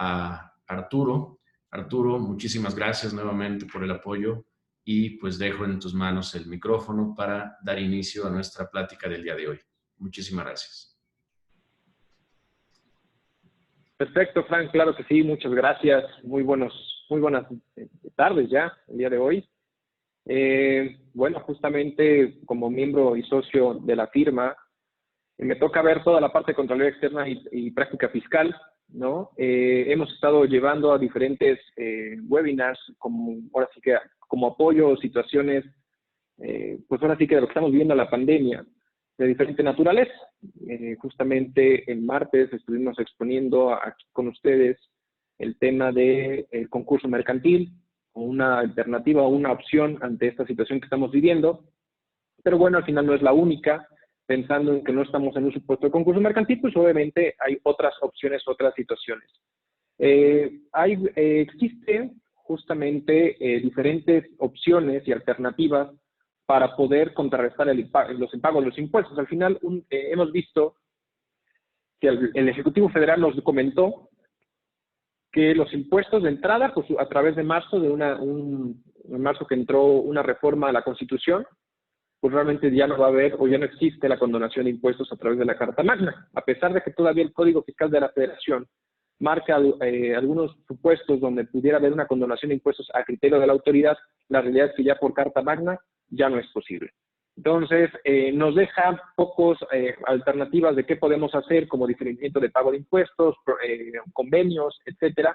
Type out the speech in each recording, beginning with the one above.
a Arturo. Arturo, muchísimas gracias nuevamente por el apoyo y pues dejo en tus manos el micrófono para dar inicio a nuestra plática del día de hoy. Muchísimas gracias. Perfecto, Frank, claro que sí, muchas gracias. Muy buenas tardes ya, el día de hoy. Bueno, justamente como miembro y socio de la firma, me toca ver toda la parte de Contraloría Externa y práctica fiscal, ¿no? Hemos estado llevando a diferentes webinars, ahora sí que como apoyo a situaciones, pues ahora sí que de lo que estamos viendo la pandemia, de diferente naturaleza. Justamente el martes estuvimos exponiendo aquí con ustedes el tema del concurso mercantil, una alternativa o una opción ante esta situación que estamos viviendo. Pero bueno, al final no es la única. Pensando en que no estamos en un supuesto de concurso mercantil, pues obviamente hay otras opciones, otras situaciones. Existen justamente diferentes opciones y alternativas para poder contrarrestar los impagos de los impuestos. Al final hemos visto que el Ejecutivo Federal nos comentó que los impuestos de entrada, pues a través de marzo, en marzo que entró una reforma a la Constitución, pues realmente ya no va a haber o ya no existe la condonación de impuestos a través de la Carta Magna. A pesar de que todavía el Código Fiscal de la Federación marca algunos supuestos donde pudiera haber una condonación de impuestos a criterio de la autoridad, la realidad es que ya por Carta Magna ya no es posible. Entonces, nos deja pocas alternativas de qué podemos hacer, como diferimiento de pago de impuestos, convenios, etcétera.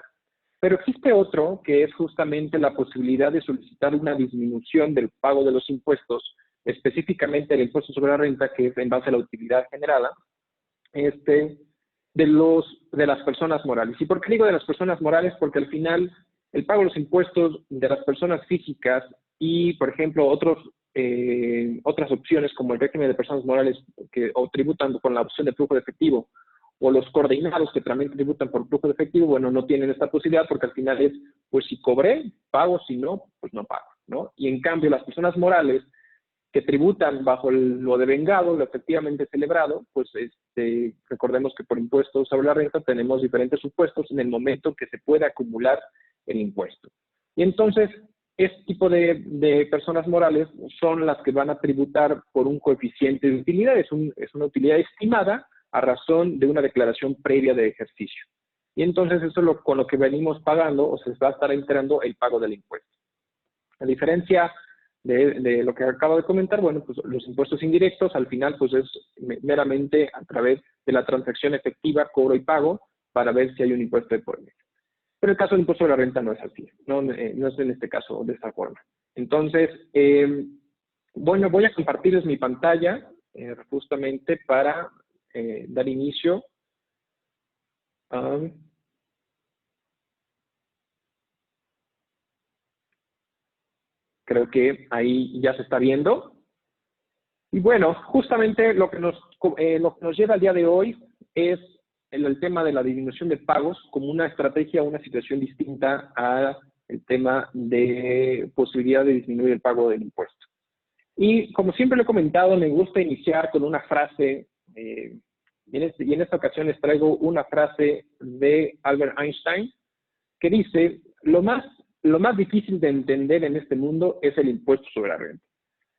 Pero existe otro, que es justamente la posibilidad de solicitar una disminución del pago de los impuestos, específicamente el impuesto sobre la renta, que es en base a la utilidad generada, de las personas morales. ¿Y por qué digo de las personas morales? Porque al final el pago de los impuestos de las personas físicas y, por ejemplo, otras opciones como el régimen de personas morales que o tributan con la opción de flujo de efectivo, o los coordinados que también tributan por flujo de efectivo, bueno, no tienen esta posibilidad porque al final es, pues si cobré, pago, si no, pues no pago, ¿no? Y en cambio las personas morales que tributan bajo lo devengado, lo efectivamente celebrado, pues recordemos que por impuestos sobre la renta tenemos diferentes supuestos en el momento que se puede acumular el impuesto. Y entonces, este tipo de personas morales son las que van a tributar por un coeficiente de utilidad, es una utilidad estimada a razón de una declaración previa de ejercicio. Y entonces eso es con lo que venimos pagando o se va a estar entrando el pago del impuesto. A diferencia de lo que acabo de comentar, bueno, pues los impuestos indirectos al final pues es meramente a través de la transacción efectiva, cobro y pago, para ver si hay un impuesto de por medio. Pero el caso del impuesto de la renta no es así, no es en este caso de esta forma. Entonces, bueno, voy a compartirles mi pantalla justamente para dar inicio a... Creo que ahí ya se está viendo. Y bueno, justamente lo que nos lleva al día de hoy es el tema de la disminución de pagos como una estrategia, una situación distinta al tema de posibilidad de disminuir el pago del impuesto. Y como siempre lo he comentado, me gusta iniciar con una frase, y en esta ocasión les traigo una frase de Albert Einstein, que dice, lo más difícil de entender en este mundo es el impuesto sobre la renta.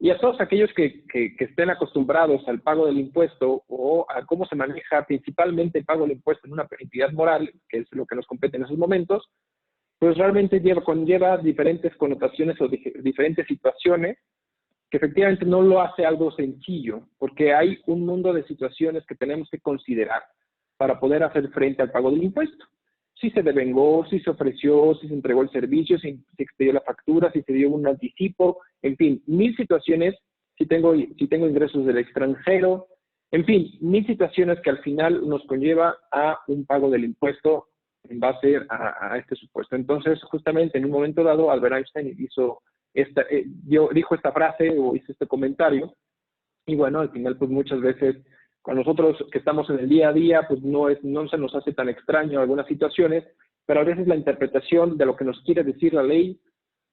Y a todos aquellos que estén acostumbrados al pago del impuesto o a cómo se maneja principalmente el pago del impuesto en una entidad moral, que es lo que nos compete en esos momentos, pues realmente conlleva diferentes connotaciones o diferentes situaciones que efectivamente no lo hace algo sencillo, porque hay un mundo de situaciones que tenemos que considerar para poder hacer frente al pago del impuesto. Si se devengó, si se ofreció, si se entregó el servicio, si se expedió la factura, si se dio un anticipo, en fin, 1000 situaciones, si tengo ingresos del extranjero, en fin, 1000 situaciones que al final nos conlleva a un pago del impuesto en base a este supuesto. Entonces, justamente en un momento dado, Albert Einstein dijo esta frase o hizo este comentario, y bueno, al final pues muchas veces con nosotros que estamos en el día a día, pues no se nos hace tan extraño algunas situaciones, pero a veces la interpretación de lo que nos quiere decir la ley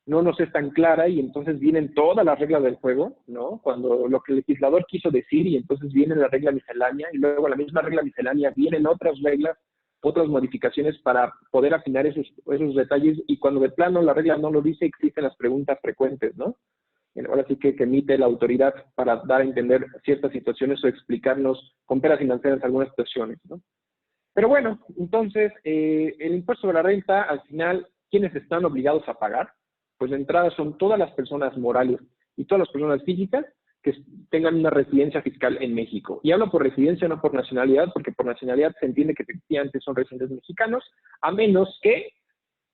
no nos es tan clara y entonces vienen todas las reglas del juego, ¿no? Cuando lo que el legislador quiso decir y entonces viene la regla miscelánea y luego la misma regla miscelánea vienen otras reglas otras modificaciones para poder afinar esos detalles, y cuando de plano la regla no lo dice, existen las preguntas frecuentes, ¿no? Ahora sí que emite la autoridad para dar a entender ciertas situaciones o explicarnos con peras y manzanas algunas situaciones, ¿no? Pero bueno, entonces, el impuesto sobre la renta, al final, ¿quiénes están obligados a pagar? Pues de entrada son todas las personas morales y todas las personas físicas que tengan una residencia fiscal en México. Y hablo por residencia, no por nacionalidad, porque por nacionalidad se entiende que efectivamente son residentes mexicanos, a menos que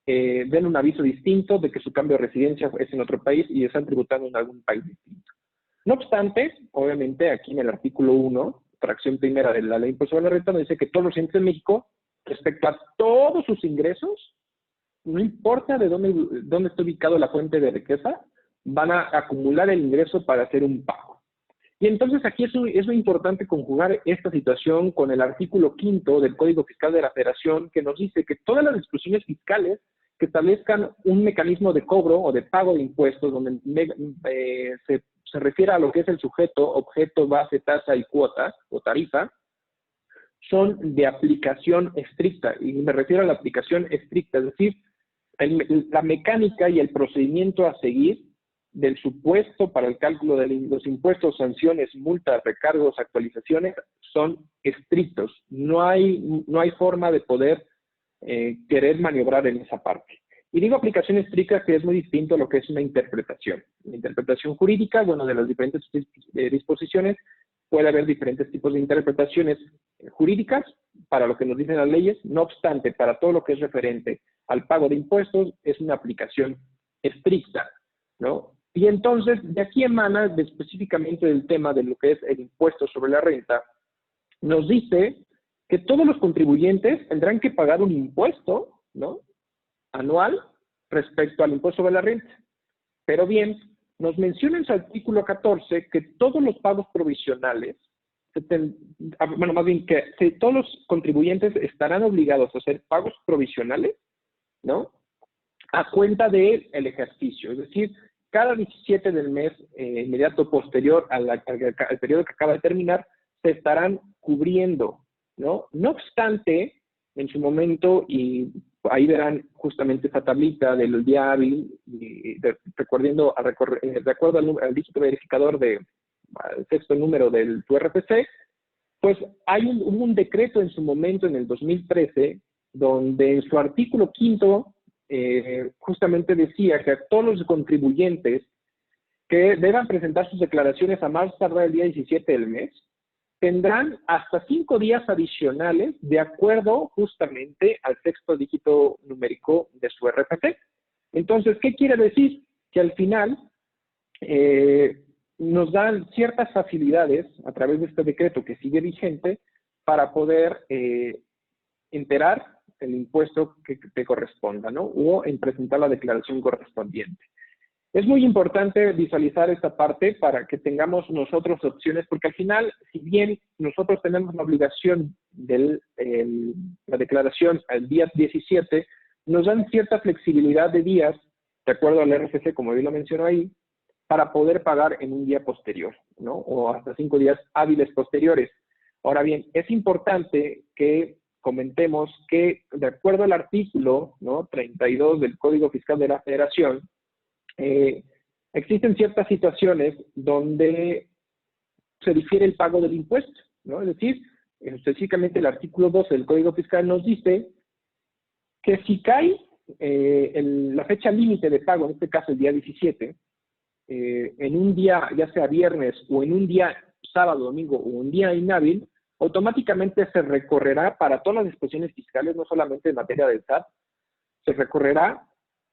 den un aviso distinto de que su cambio de residencia es en otro país y están tributando en algún país distinto. No obstante, obviamente aquí en el artículo 1, fracción primera de la ley de impuesto sobre la renta, nos dice que todos los residentes de México, respecto a todos sus ingresos, no importa de dónde está ubicado la fuente de riqueza, van a acumular el ingreso para hacer un pago. Y entonces aquí es muy importante conjugar esta situación con el artículo 5 del Código Fiscal de la Federación, que nos dice que todas las disposiciones fiscales que establezcan un mecanismo de cobro o de pago de impuestos, donde se refiere a lo que es el sujeto, objeto, base, tasa y cuota o tarifa, son de aplicación estricta. Y me refiero a la aplicación estricta, es decir, la mecánica y el procedimiento a seguir del supuesto para el cálculo de los impuestos, sanciones, multas, recargos, actualizaciones, son estrictos. No hay forma de poder querer maniobrar en esa parte. Y digo aplicación estricta, que es muy distinto a lo que es una interpretación. La interpretación jurídica, bueno, de las diferentes disposiciones, puede haber diferentes tipos de interpretaciones jurídicas para lo que nos dicen las leyes. No obstante, para todo lo que es referente al pago de impuestos, es una aplicación estricta, ¿no? Y entonces, de aquí emana específicamente del tema de lo que es el impuesto sobre la renta, nos dice que todos los contribuyentes tendrán que pagar un impuesto, ¿no?, anual respecto al impuesto sobre la renta. Pero bien, nos menciona en su artículo 14 que todos los pagos provisionales, más bien que todos los contribuyentes estarán obligados a hacer pagos provisionales, ¿no?, a cuenta del ejercicio. Es decir, cada 17 del mes inmediato posterior al periodo que acaba de terminar, se estarán cubriendo, ¿no? No obstante, en su momento, y ahí verán justamente esa tablita del día hábil, de acuerdo al dígito verificador del sexto número del tu RFC, pues hubo un decreto en su momento, en el 2013, donde en su artículo 5 justamente decía que a todos los contribuyentes que deban presentar sus declaraciones a más tardar el día 17 del mes, tendrán hasta 5 días adicionales de acuerdo justamente al sexto dígito numérico de su RFC. Entonces, ¿qué quiere decir? Que al final nos dan ciertas facilidades a través de este decreto que sigue vigente para poder enterar el impuesto que te corresponda, ¿no? O en presentar la declaración correspondiente. Es muy importante visualizar esta parte para que tengamos nosotros opciones, porque al final, si bien nosotros tenemos la obligación de la declaración al día 17, nos dan cierta flexibilidad de días, de acuerdo al RFC, como bien lo menciono ahí, para poder pagar en un día posterior, ¿no? O hasta 5 días hábiles posteriores. Ahora bien, es importante que comentemos que, de acuerdo al artículo, ¿no?, 32 del Código Fiscal de la Federación, existen ciertas situaciones donde se difiere el pago del impuesto, ¿no? Es decir, específicamente el artículo 12 del Código Fiscal nos dice que si cae la fecha límite de pago, en este caso el día 17, en un día, ya sea viernes o en un día sábado, domingo o un día inhábil, automáticamente se recorrerá para todas las disposiciones fiscales, no solamente en materia del SAT, se recorrerá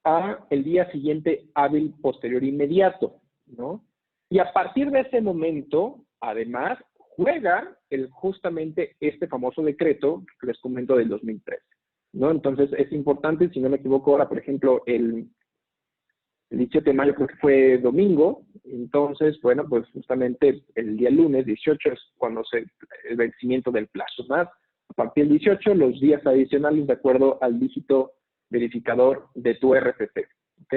a el día siguiente hábil posterior inmediato, ¿no? Y a partir de ese momento, además, juega justamente este famoso decreto que les comento del 2013, ¿no? Entonces, es importante, si no me equivoco ahora, por ejemplo, el 17 de mayo creo que fue domingo, entonces, bueno, pues justamente el día lunes 18 es cuando el vencimiento del plazo, más a partir del 18 los días adicionales de acuerdo al dígito verificador de tu RFC, ¿ok?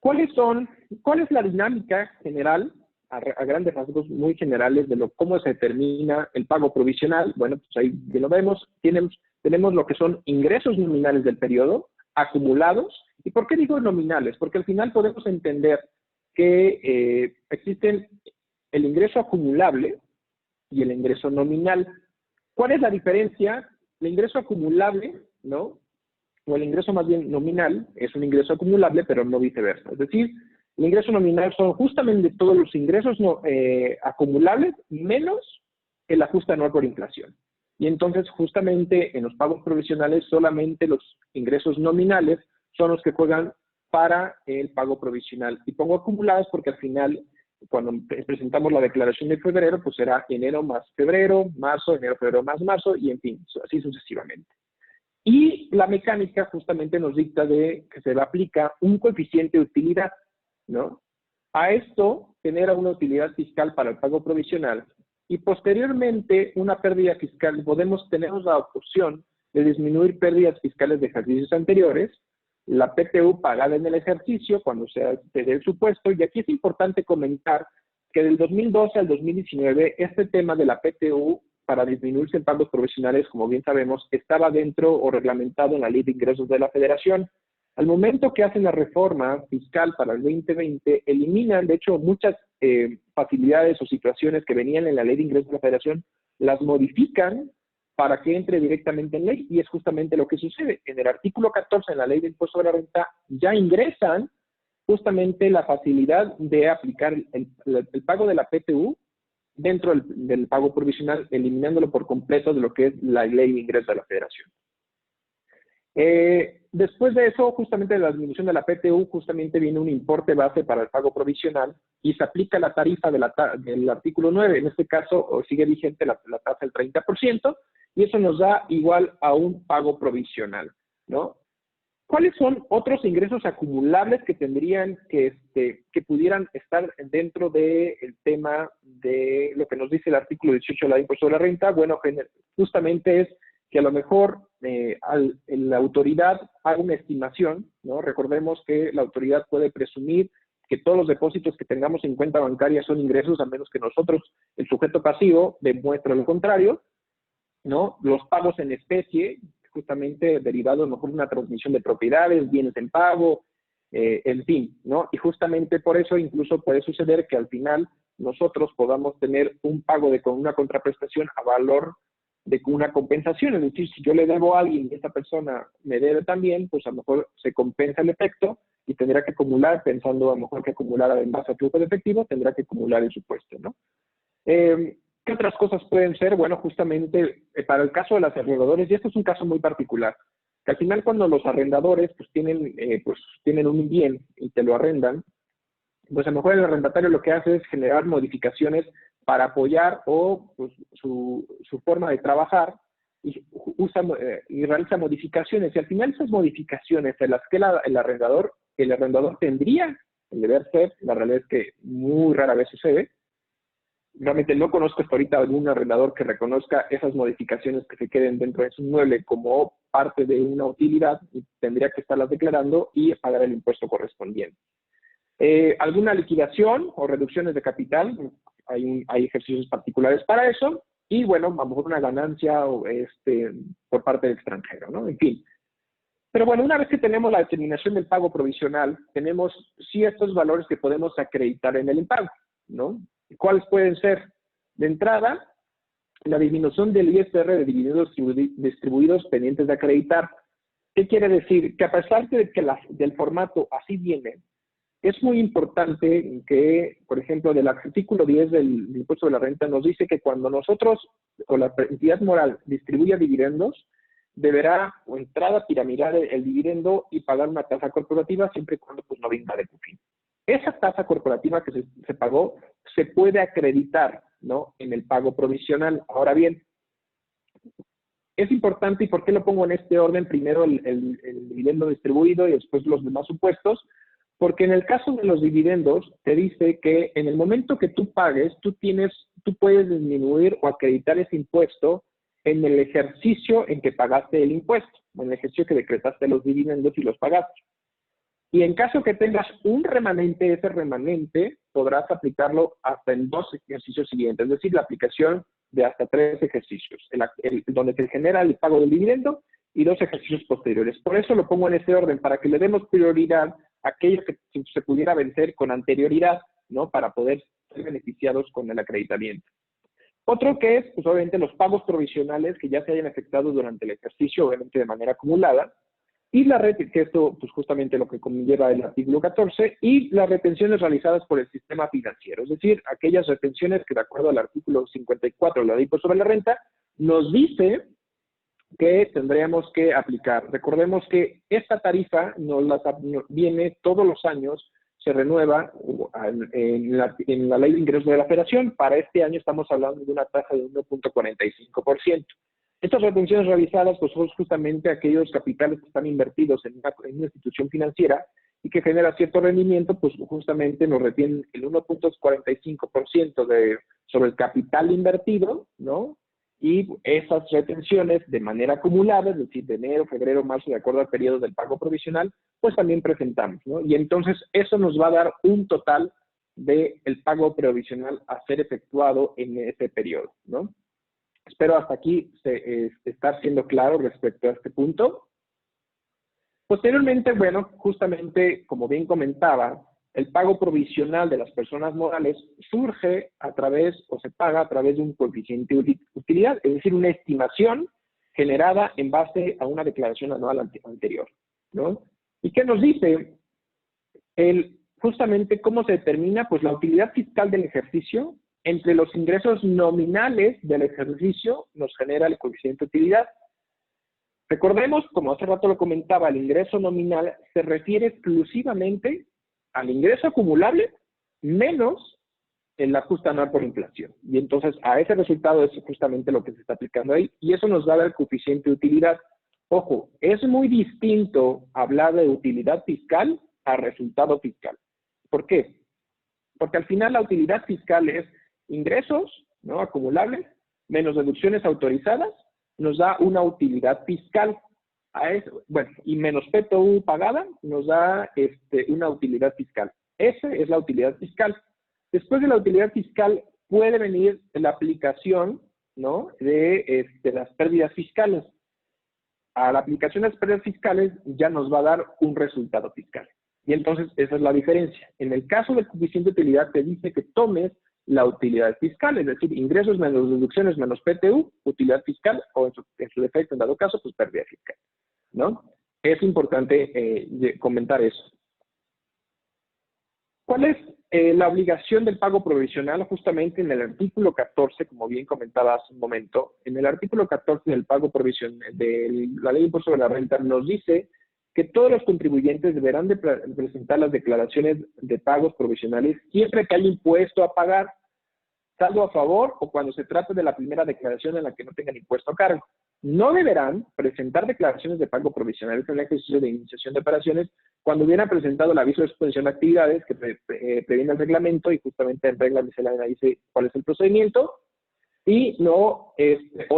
¿Cuál es la dinámica general a grandes rasgos muy generales de cómo se determina el pago provisional. Bueno, pues ahí ya lo vemos. Tenemos lo que son ingresos nominales del periodo, acumulados. ¿Y por qué digo nominales? Porque al final podemos entender que existen el ingreso acumulable y el ingreso nominal. ¿Cuál es la diferencia? El ingreso acumulable, ¿no? O el ingreso más bien nominal es un ingreso acumulable, pero no viceversa. Es decir, el ingreso nominal son justamente todos los ingresos acumulables menos el ajuste anual por inflación. Y entonces, justamente en los pagos provisionales, solamente los ingresos nominales son los que juegan para el pago provisional. Y pongo acumulados porque al final, cuando presentamos la declaración de febrero, pues será enero más febrero, marzo, enero, febrero más marzo, y en fin, así sucesivamente. Y la mecánica justamente nos dicta de que se le aplica un coeficiente de utilidad, ¿no? A esto genera una utilidad fiscal para el pago provisional y posteriormente una pérdida fiscal. Tenemos la opción de disminuir pérdidas fiscales de ejercicios anteriores, la PTU pagada en el ejercicio cuando se dé el supuesto. Y aquí es importante comentar que del 2012 al 2019 este tema de la PTU para disminuirse en pagos provisionales, como bien sabemos, estaba dentro o reglamentado en la Ley de Ingresos de la Federación. Al momento que hacen la reforma fiscal para el 2020, eliminan, de hecho, muchas facilidades o situaciones que venían en la Ley de Ingresos de la Federación, las modifican para que entre directamente en ley, y es justamente lo que sucede. En el artículo 14 de la Ley de Impuesto sobre la Renta ya ingresan justamente la facilidad de aplicar el pago de la PTU dentro del pago provisional, eliminándolo por completo de lo que es la Ley de Ingresos de la Federación. Después de eso, justamente de la disminución de la PTU, justamente viene un importe base para el pago provisional y se aplica la tarifa del artículo 9. En este caso, sigue vigente la tasa del 30%, y eso nos da igual a un pago provisional, ¿no? ¿Cuáles son otros ingresos acumulables que tendrían que pudieran estar dentro del tema de lo que nos dice el artículo 18 de la Ley de Impuesto sobre la Renta? Bueno, justamente es que a lo mejor la autoridad haga una estimación, ¿no? Recordemos que la autoridad puede presumir que todos los depósitos que tengamos en cuenta bancaria son ingresos, a menos que nosotros, el sujeto pasivo, demuestre lo contrario, ¿no? Los pagos en especie, justamente derivados a lo mejor de una transmisión de propiedades, bienes en pago, en fin, ¿no? Y justamente por eso incluso puede suceder que al final nosotros podamos tener un pago con una contraprestación a valor de una compensación. Es decir, si yo le debo a alguien y esta persona me debe también, pues a lo mejor se compensa el efecto y tendrá que acumular, pensando a lo mejor que acumular en base a flujo de efectivo, tendrá que acumular el supuesto, ¿no? ¿Qué otras cosas pueden ser? Bueno, justamente para el caso de los arrendadores, y esto es un caso muy particular, que al final cuando los arrendadores pues tienen un bien y te lo arrendan, pues a lo mejor el arrendatario lo que hace es generar modificaciones para apoyar pues, su forma de trabajar y realiza modificaciones. Y al final esas modificaciones en las que el arrendador tendría el deber ser, la realidad es que muy rara vez sucede. Realmente no conozco hasta ahorita algún arrendador que reconozca esas modificaciones que se queden dentro de su inmueble como parte de una utilidad, y tendría que estarlas declarando y pagar el impuesto correspondiente. Alguna liquidación o reducciones de capital, hay ejercicios particulares para eso, y bueno, a lo mejor una ganancia por parte del extranjero, ¿no? En fin. Pero bueno, una vez que tenemos la determinación del pago provisional, tenemos ciertos valores que podemos acreditar en el impago, ¿no? ¿Cuáles pueden ser? De entrada, la disminución del ISR de dividendos distribuidos pendientes de acreditar. ¿Qué quiere decir? Que a pesar de que del formato así viene, es muy importante que, por ejemplo, del artículo 10 del impuesto de la renta nos dice que cuando nosotros o la entidad moral distribuya dividendos, deberá o entrada piramidal el dividendo y pagar una tasa corporativa siempre y cuando pues, no venga de CUFIN. Esa tasa corporativa que se pagó se puede acreditar, ¿no? En el pago provisional. Ahora bien, es importante, ¿y por qué lo pongo en este orden? Primero el dividendo distribuido y después los demás supuestos. Porque en el caso de los dividendos, te dice que en el momento que tú pagues, tú puedes disminuir o acreditar ese impuesto en el ejercicio en que pagaste el impuesto, en el ejercicio que decretaste los dividendos y los pagaste. Y en caso que tengas un remanente, ese remanente podrás aplicarlo hasta en 2 ejercicios siguientes, es decir, la aplicación de hasta 3 ejercicios, donde se genera el pago del dividendo y 2 ejercicios posteriores. Por eso lo pongo en este orden, para que le demos prioridad a aquello que se pudiera vencer con anterioridad, ¿no? Para poder ser beneficiados con el acreditamiento. Otro que es, pues obviamente, los pagos provisionales que ya se hayan efectuado durante el ejercicio, obviamente de manera acumulada, y que esto, pues justamente lo que conlleva el artículo 14, y las retenciones realizadas por el sistema financiero, es decir, aquellas retenciones que de acuerdo al artículo 54 de la Ley sobre la Renta, nos dice que tendríamos que aplicar. Recordemos que esta tarifa viene todos los años, se renueva en la Ley de Ingresos de la Federación. Para este año estamos hablando de una tasa de 1.45%. Estas retenciones realizadas pues, son justamente aquellos capitales que están invertidos en una institución financiera y que genera cierto rendimiento, pues justamente nos retienen el 1.45% sobre el capital invertido, ¿no? Y esas retenciones de manera acumulada, es decir, de enero, febrero, marzo, de acuerdo al periodo del pago provisional, pues también presentamos, ¿no? Y entonces eso nos va a dar un total del pago provisional a ser efectuado en ese periodo, ¿no? Espero hasta aquí estar siendo claro respecto a este punto. Posteriormente, bueno, justamente, como bien comentaba, el pago provisional de las personas morales surge a través, o se paga a través de un coeficiente de utilidad, es decir, una estimación generada en base a una declaración anual anterior, ¿no? ¿Y qué nos dice? Justamente cómo se determina, pues, la utilidad fiscal del ejercicio entre los ingresos nominales del ejercicio nos genera el coeficiente de utilidad. Recordemos, como hace rato lo comentaba, el ingreso nominal se refiere exclusivamente al ingreso acumulable menos el ajuste anual por inflación. Y entonces a ese resultado es justamente lo que se está aplicando ahí y eso nos da el coeficiente de utilidad. Ojo, es muy distinto hablar de utilidad fiscal a resultado fiscal. ¿Por qué? Porque al final la utilidad fiscal es ingresos, ¿no? Acumulables, menos deducciones autorizadas, nos da una utilidad fiscal. Bueno, y menos PTU pagada nos da una utilidad fiscal. Esa es la utilidad fiscal. Después de la utilidad fiscal puede venir la aplicación, ¿no? de las pérdidas fiscales. A la aplicación de las pérdidas fiscales ya nos va a dar un resultado fiscal. Y entonces esa es la diferencia. En el caso del coeficiente de utilidad te dice que tomes la utilidad fiscal, es decir, ingresos menos deducciones menos PTU, utilidad fiscal, o en su defecto, en dado caso, pues pérdida fiscal, ¿no? Es importante comentar eso. ¿Cuál es la obligación del pago provisional? Justamente en el artículo 14, como bien comentaba hace un momento, en el artículo 14 del pago provisional de la Ley de Impuesto sobre la Renta nos dice que todos los contribuyentes deberán de presentar las declaraciones de pagos provisionales siempre que haya impuesto a pagar, saldo a favor o cuando se trate de la primera declaración en la que no tengan impuesto a cargo. No deberán presentar declaraciones de pago provisionales en el ejercicio de iniciación de operaciones cuando hubieran presentado el aviso de suspensión de actividades que previene el reglamento y justamente en regla miscelánea dice cuál es el procedimiento y o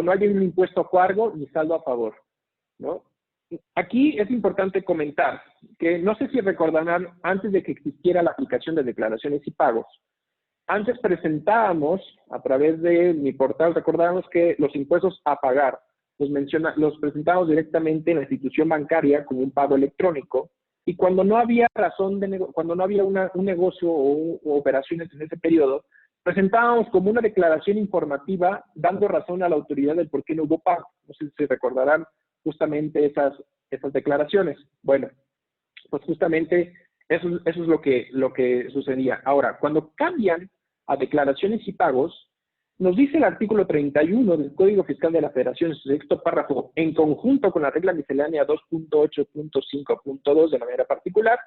no hay un impuesto a cargo ni saldo a favor, ¿no? Aquí es importante comentar que no sé si recordarán, antes de que existiera la aplicación de declaraciones y pagos, antes presentábamos a través de mi portal, recordábamos que los impuestos a pagar los presentábamos directamente en la institución bancaria como un pago electrónico y cuando no había cuando no había un negocio o operaciones en ese periodo, presentábamos como una declaración informativa dando razón a la autoridad del por qué no hubo pago. No sé si recordarán justamente esas declaraciones. Bueno, pues justamente eso es lo que sucedía. Ahora, cuando cambian a declaraciones y pagos, nos dice el artículo 31 del Código Fiscal de la Federación, en su sexto párrafo, en conjunto con la regla miscelánea 2.8.5.2 de manera particular,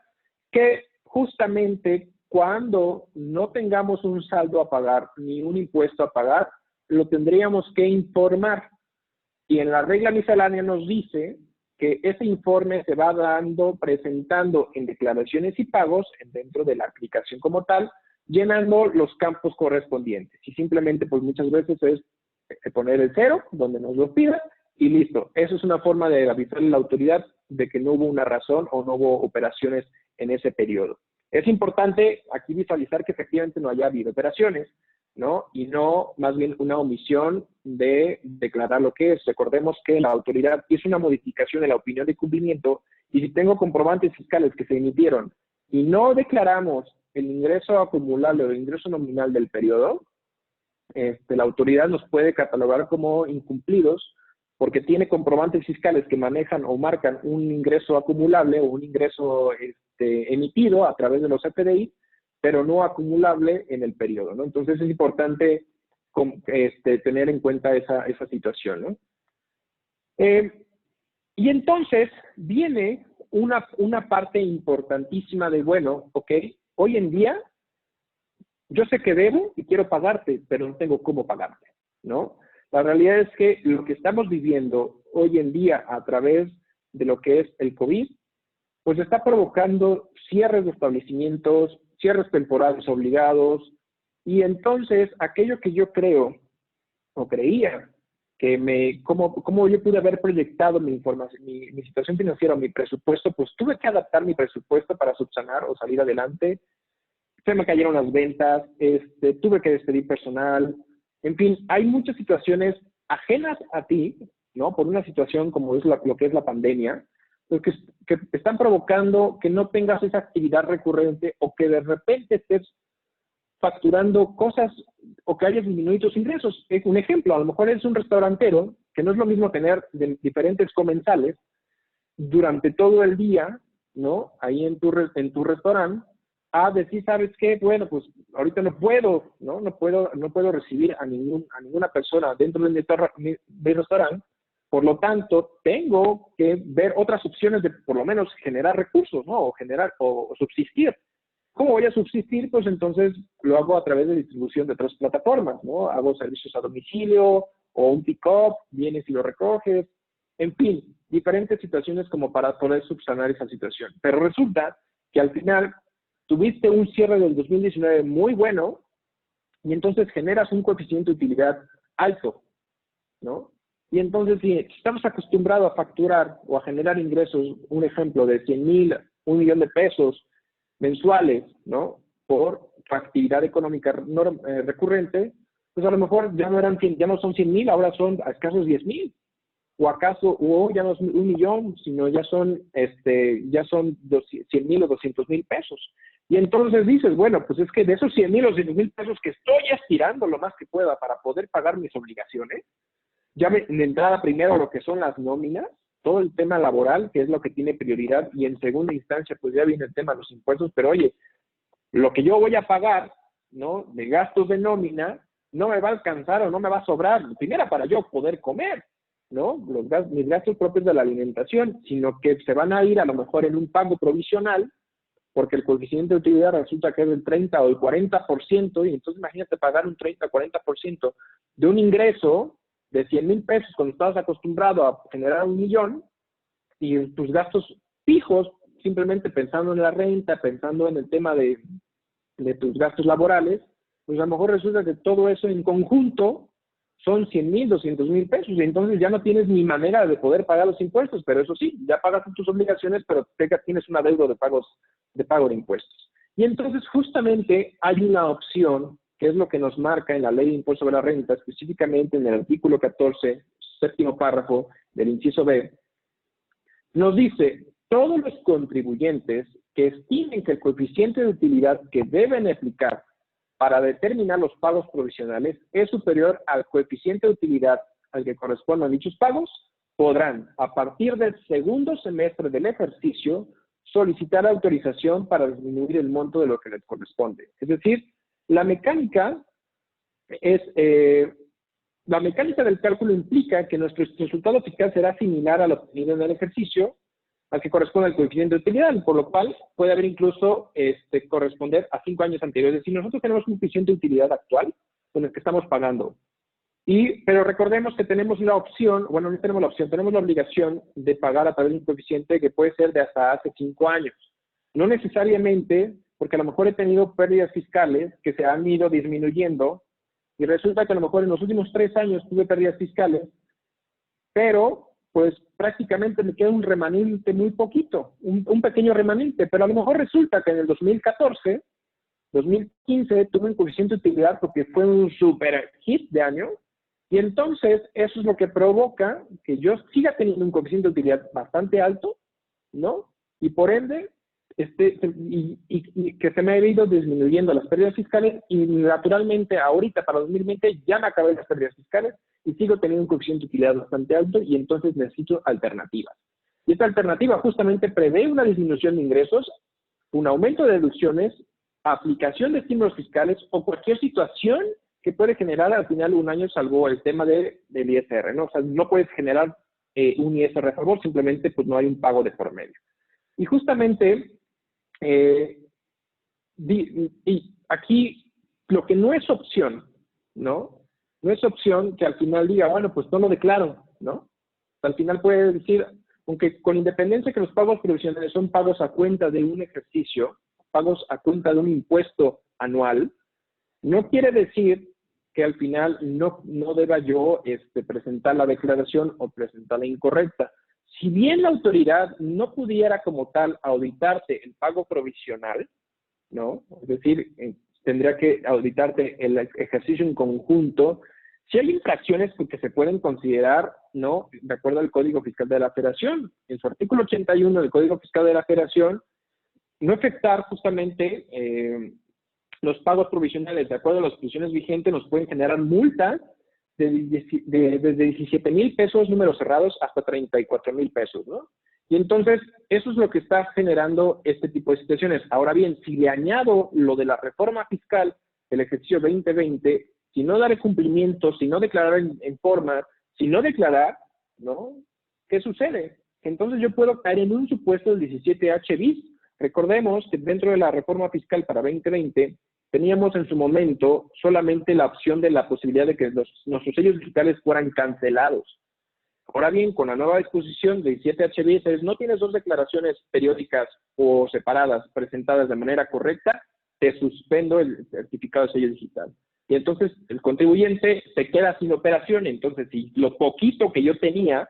que justamente cuando no tengamos un saldo a pagar ni un impuesto a pagar, lo tendríamos que informar. Y en la regla miscelánea nos dice que ese informe se va presentando en declaraciones y pagos dentro de la aplicación como tal, llenando los campos correspondientes. Y simplemente, pues muchas veces es poner el 0, donde nos lo pida, y listo. Eso es una forma de avisarle a la autoridad de que no hubo una razón o no hubo operaciones en ese periodo. Es importante aquí visualizar que efectivamente no haya habido operaciones, ¿no? Y no más bien una omisión de declarar lo que es. Recordemos que la autoridad hizo una modificación de la opinión de cumplimiento y si tengo comprobantes fiscales que se emitieron y no declaramos el ingreso acumulable o el ingreso nominal del periodo, la autoridad nos puede catalogar como incumplidos porque tiene comprobantes fiscales que manejan o marcan un ingreso acumulable o un ingreso emitido a través de los FDI, pero no acumulable en el periodo, ¿no? Entonces es importante tener en cuenta esa situación, ¿no? Y entonces viene una parte importantísima de, bueno, ok, hoy en día yo sé que debo y quiero pagarte, pero no tengo cómo pagarte, ¿no? La realidad es que lo que estamos viviendo hoy en día a través de lo que es el COVID, pues está provocando cierres de establecimientos, cierres temporales obligados, y entonces aquello que yo creo o creía que cómo yo pude haber proyectado mi información, mi situación financiera, mi presupuesto, pues tuve que adaptar mi presupuesto para subsanar o salir adelante. Se me cayeron las ventas, tuve que despedir personal, en fin, hay muchas situaciones ajenas a ti, ¿no? Por una situación como es lo que es la pandemia, pues que están provocando que no tengas esa actividad recurrente o que de repente estés facturando cosas o que hayas disminuido tus ingresos. Un ejemplo, a lo mejor eres un restaurantero, que no es lo mismo tener diferentes comensales durante todo el día, ¿no? Ahí en tu restaurante, a decir, ¿sabes qué? Bueno, pues ahorita no puedo, ¿no? No puedo recibir a ninguna persona dentro de mi restaurante, por lo tanto, tengo que ver otras opciones de por lo menos generar recursos, ¿no? O subsistir. ¿Cómo voy a subsistir? Pues entonces lo hago a través de distribución de otras plataformas, ¿no? Hago servicios a domicilio o un pick-up, vienes y lo recoges, en fin, diferentes situaciones como para poder subsanar esa situación. Pero resulta que al final tuviste un cierre del 2019 muy bueno y entonces generas un coeficiente de utilidad alto, ¿no? Y entonces si estamos acostumbrados a facturar o a generar ingresos, un ejemplo de 100,000, 1,000,000 de pesos mensuales, ¿no? Por actividad económica recurrente, pues a lo mejor ya no son 100,000, ahora son a escasos 10,000. O ya no es 1,000,000, sino ya son 100,000 o 200,000 pesos. Y entonces dices, bueno, pues es que de esos 100,000 o 200,000 pesos que estoy aspirando lo más que pueda para poder pagar mis obligaciones, ya en entrada primero lo que son las nóminas, todo el tema laboral, que es lo que tiene prioridad, y en segunda instancia pues ya viene el tema de los impuestos, pero oye, lo que yo voy a pagar, ¿no? De gastos de nómina, no me va a alcanzar o no me va a sobrar, primero para yo poder comer, ¿no? Mis gastos propios de la alimentación, sino que se van a ir a lo mejor en un pago provisional, porque el coeficiente de utilidad resulta que es del 30 o el 40%, y entonces imagínate pagar un 30 o 40% de un ingreso de 100,000 pesos cuando estabas acostumbrado a generar 1,000,000 y tus gastos fijos, simplemente pensando en la renta, pensando en el tema de tus gastos laborales, pues a lo mejor resulta que todo eso en conjunto son 100,000, 200,000 pesos, y entonces ya no tienes ni manera de poder pagar los impuestos, pero eso sí, ya pagas tus obligaciones, pero tienes un adeudo de pago de impuestos. Y entonces justamente hay una opción, que es lo que nos marca en la Ley de Impuesto sobre la Renta, específicamente en el artículo 14, séptimo párrafo del inciso B, nos dice, todos los contribuyentes que estimen que el coeficiente de utilidad que deben aplicar para determinar los pagos provisionales es superior al coeficiente de utilidad al que correspondan dichos pagos, podrán, a partir del segundo semestre del ejercicio, solicitar autorización para disminuir el monto de lo que les corresponde. Es decir, la mecánica del cálculo implica que nuestro resultado fiscal será similar al obtenido en el ejercicio al que corresponde al coeficiente de utilidad, por lo cual puede haber incluso corresponder a 5 años anteriores. Si nosotros tenemos un coeficiente de utilidad actual con el que estamos pagando, pero recordemos que tenemos la opción, bueno, no tenemos la opción, tenemos la obligación de pagar a través de un coeficiente que puede ser de hasta hace 5 años. No necesariamente, porque a lo mejor he tenido pérdidas fiscales que se han ido disminuyendo y resulta que a lo mejor en los últimos 3 años tuve pérdidas fiscales, pero pues prácticamente me queda un remanente muy poquito, un pequeño remanente, pero a lo mejor resulta que en el 2014, 2015 tuve un coeficiente de utilidad porque fue un super hit de año, y entonces eso es lo que provoca que yo siga teniendo un coeficiente de utilidad bastante alto, ¿no? Y por ende, y que se me ha ido disminuyendo las pérdidas fiscales, y naturalmente ahorita para 2020 ya me acabé las pérdidas fiscales y sigo teniendo un coeficiente de utilidad bastante alto, y entonces necesito alternativas. Y esta alternativa justamente prevé una disminución de ingresos, un aumento de deducciones, aplicación de estímulos fiscales o cualquier situación que puede generar al final un año, salvo el tema del ISR, ¿no? O sea, no puedes generar un ISR a favor, simplemente pues no hay un pago de por medio. Y justamente, y aquí lo que no es opción, ¿no? No es opción que al final diga, bueno, pues no lo declaro, ¿no? Al final puede decir, aunque con independencia que los pagos provisionales son pagos a cuenta de un ejercicio, pagos a cuenta de un impuesto anual, no quiere decir que al final no deba yo presentar la declaración o presentarla incorrecta. Si bien la autoridad no pudiera como tal auditarte el pago provisional, ¿no? Es decir, tendría que auditarte el ejercicio en conjunto. Si hay infracciones que se pueden considerar, ¿no? De acuerdo al Código Fiscal de la Federación, en su artículo 81 del Código Fiscal de la Federación, no efectuar justamente los pagos provisionales de acuerdo a las disposiciones vigentes nos pueden generar multas desde 17,000 pesos números cerrados hasta 34,000 pesos, ¿no? Y entonces, eso es lo que está generando este tipo de situaciones. Ahora bien, si le añado lo de la reforma fiscal del ejercicio 2020, si no daré cumplimiento, si no declarar en forma, si no declarar, ¿no? ¿Qué sucede? Entonces yo puedo caer en un supuesto del 17H bis. Recordemos que dentro de la reforma fiscal para 2020 teníamos en su momento solamente la opción de la posibilidad de que nuestros sellos digitales fueran cancelados. Ahora bien, con la nueva disposición de 17H bis, no tienes dos declaraciones periódicas o separadas presentadas de manera correcta, te suspendo el certificado de sello digital. Y entonces el contribuyente se queda sin operación. Entonces, si lo poquito que yo tenía,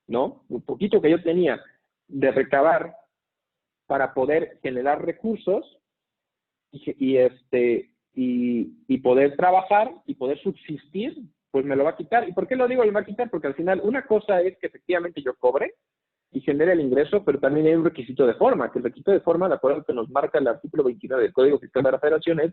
¿no? Lo poquito que yo tenía de recabar para poder generar recursos y poder trabajar y poder subsistir, pues me lo va a quitar. ¿Y por qué lo digo, lo va a quitar? Porque al final una cosa es que efectivamente yo cobre y genere el ingreso, pero también hay un requisito de forma, que el requisito de forma, de acuerdo a lo que nos marca el artículo 29 del Código Fiscal de la Federación, es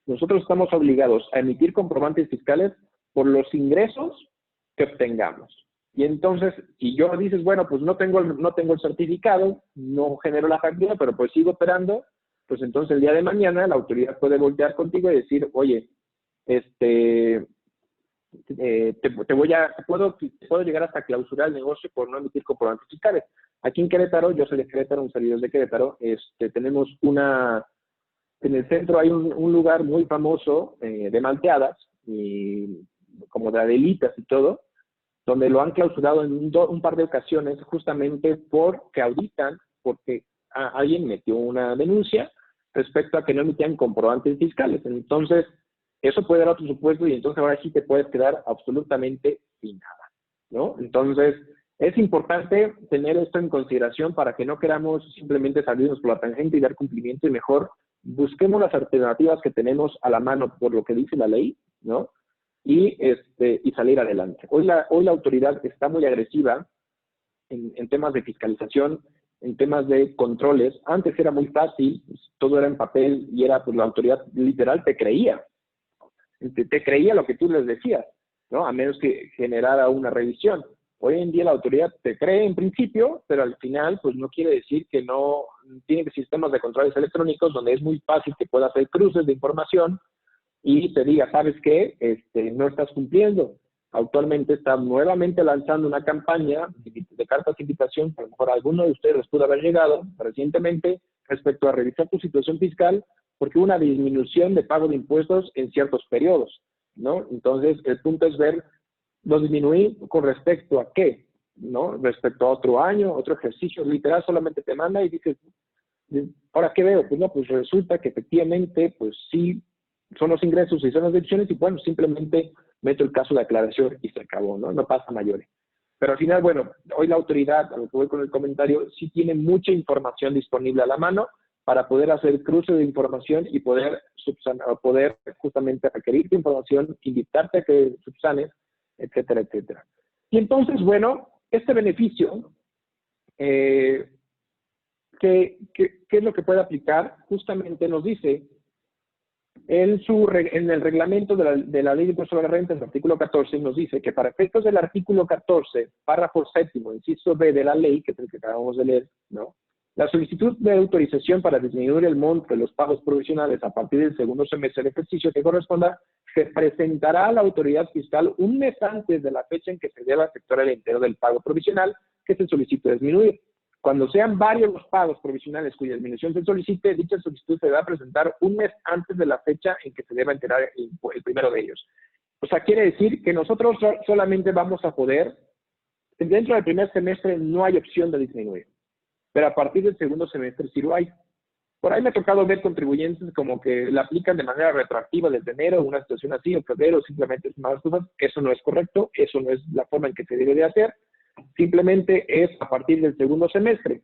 nosotros estamos obligados a emitir comprobantes fiscales por los ingresos que obtengamos. Y entonces, si yo dices, bueno, pues no tengo el certificado, no genero la factura, pero pues sigo operando, pues entonces el día de mañana la autoridad puede voltear contigo y decir, oye, puedo llegar hasta clausurar el negocio por no emitir comprobantes fiscales. Aquí en Querétaro, yo soy de Querétaro, un servidor de Querétaro, tenemos en el centro hay un lugar muy famoso de malteadas, y como de adelitas y todo, donde lo han clausurado en un par de ocasiones justamente porque auditan, porque alguien metió una denuncia respecto a que no emitían comprobantes fiscales. Entonces, eso puede dar otro supuesto y entonces ahora sí te puedes quedar absolutamente sin nada, ¿no? Entonces, es importante tener esto en consideración para que no queramos simplemente salirnos por la tangente y dar cumplimiento, y mejor busquemos las alternativas que tenemos a la mano por lo que dice la ley, ¿no? Y salir adelante. Hoy la autoridad está muy agresiva en temas de fiscalización, en temas de controles. Antes era muy fácil, todo era en papel y era, pues la autoridad literal te creía lo que tú les decías, ¿no? A menos que generara una revisión. Hoy en día la autoridad te cree en principio, pero al final pues no quiere decir que no tiene sistemas de controles electrónicos donde es muy fácil que pueda hacer cruces de información y te diga, ¿sabes qué? No estás cumpliendo. Actualmente está nuevamente lanzando una campaña de cartas de invitación, que a lo mejor a alguno de ustedes les pudo haber llegado recientemente, respecto a revisar tu situación fiscal, porque hubo una disminución de pago de impuestos en ciertos periodos, ¿no? Entonces, el punto es ver, ¿lo disminuí con respecto a qué? ¿No? Respecto a otro año, otro ejercicio, literal, solamente te manda y dices, ¿ahora qué veo? Pues no, pues resulta que efectivamente, pues sí, son los ingresos y son las deducciones, y bueno, simplemente meto el caso de aclaración y se acabó, ¿no? No pasa a mayores. Pero al final, bueno, hoy la autoridad, a lo que voy con el comentario, sí tiene mucha información disponible a la mano para poder hacer cruce de información y poder justamente requerirte información, invitarte a que subsanes, etcétera, etcétera. Y entonces, bueno, este beneficio, ¿qué es lo que puede aplicar? Justamente nos dice en el reglamento de la Ley de Impuesto sobre la Renta, en el artículo 14, nos dice que para efectos del artículo 14, párrafo séptimo, inciso B de la ley, que es el que acabamos de leer, ¿no? La solicitud de autorización para disminuir el monto de los pagos provisionales a partir del segundo semestre del ejercicio que corresponda se presentará a la autoridad fiscal un mes antes de la fecha en que se deba efectuar el entero del pago provisional que se solicite disminuir. Cuando sean varios los pagos provisionales cuya disminución se solicite, dicha solicitud se va a presentar un mes antes de la fecha en que se deba enterar el primero de ellos. O sea, quiere decir que nosotros solamente vamos a poder, dentro del primer semestre no hay opción de disminuir, pero a partir del segundo semestre sí lo hay. Por ahí me ha tocado ver contribuyentes como que la aplican de manera retroactiva desde enero, una situación así, o febrero, simplemente es más cosas. Eso no es correcto, eso no es la forma en que se debe de hacer. Simplemente es a partir del segundo semestre,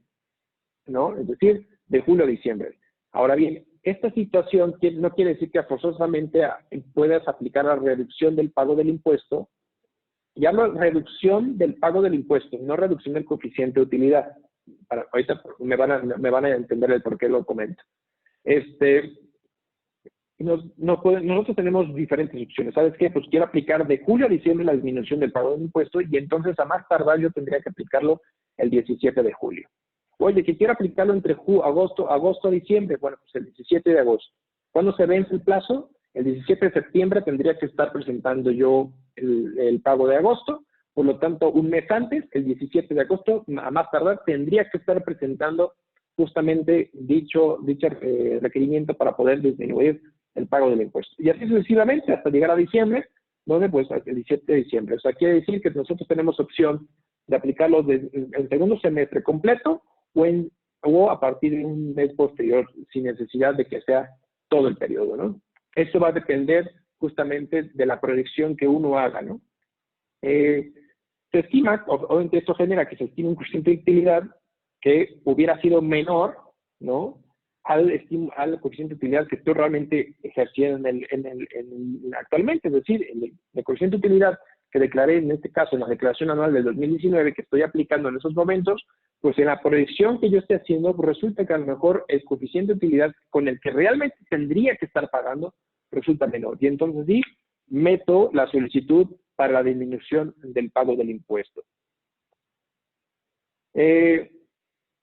¿no? Es decir, de julio a diciembre. Ahora bien, esta situación no quiere decir que forzosamente puedas aplicar la reducción del pago del impuesto. Y hablo de reducción del pago del impuesto, no reducción del coeficiente de utilidad. Ahorita me van a entender el por qué lo comento. Nosotros tenemos diferentes opciones. ¿Sabes qué? Pues quiero aplicar de julio a diciembre la disminución del pago del impuesto y entonces a más tardar yo tendría que aplicarlo el 17 de julio. Oye, que quiero aplicarlo entre agosto a diciembre. Bueno, pues el 17 de agosto. ¿Cuándo se vence el plazo? El 17 de septiembre tendría que estar presentando yo el pago de agosto. Por lo tanto, un mes antes, el 17 de agosto, a más tardar, tendría que estar presentando justamente dicho requerimiento para poder disminuir el pago del impuesto. Y así sucesivamente hasta llegar a diciembre, donde pues el 17 de diciembre. O sea, quiere decir que nosotros tenemos opción de aplicarlo el segundo semestre completo o a partir de un mes posterior, sin necesidad de que sea todo el periodo, ¿no? Eso va a depender justamente de la proyección que uno haga, ¿no? Se estima, obviamente esto genera que se estime un coeficiente de utilidad que hubiera sido menor, ¿no?, al coeficiente de utilidad que estoy realmente ejerciendo actualmente. Es decir, el coeficiente de utilidad que declaré, en este caso, en la declaración anual del 2019, que estoy aplicando en esos momentos, pues en la proyección que yo esté haciendo, pues resulta que a lo mejor el coeficiente de utilidad con el que realmente tendría que estar pagando resulta menor. Y entonces sí, meto la solicitud para la disminución del pago del impuesto.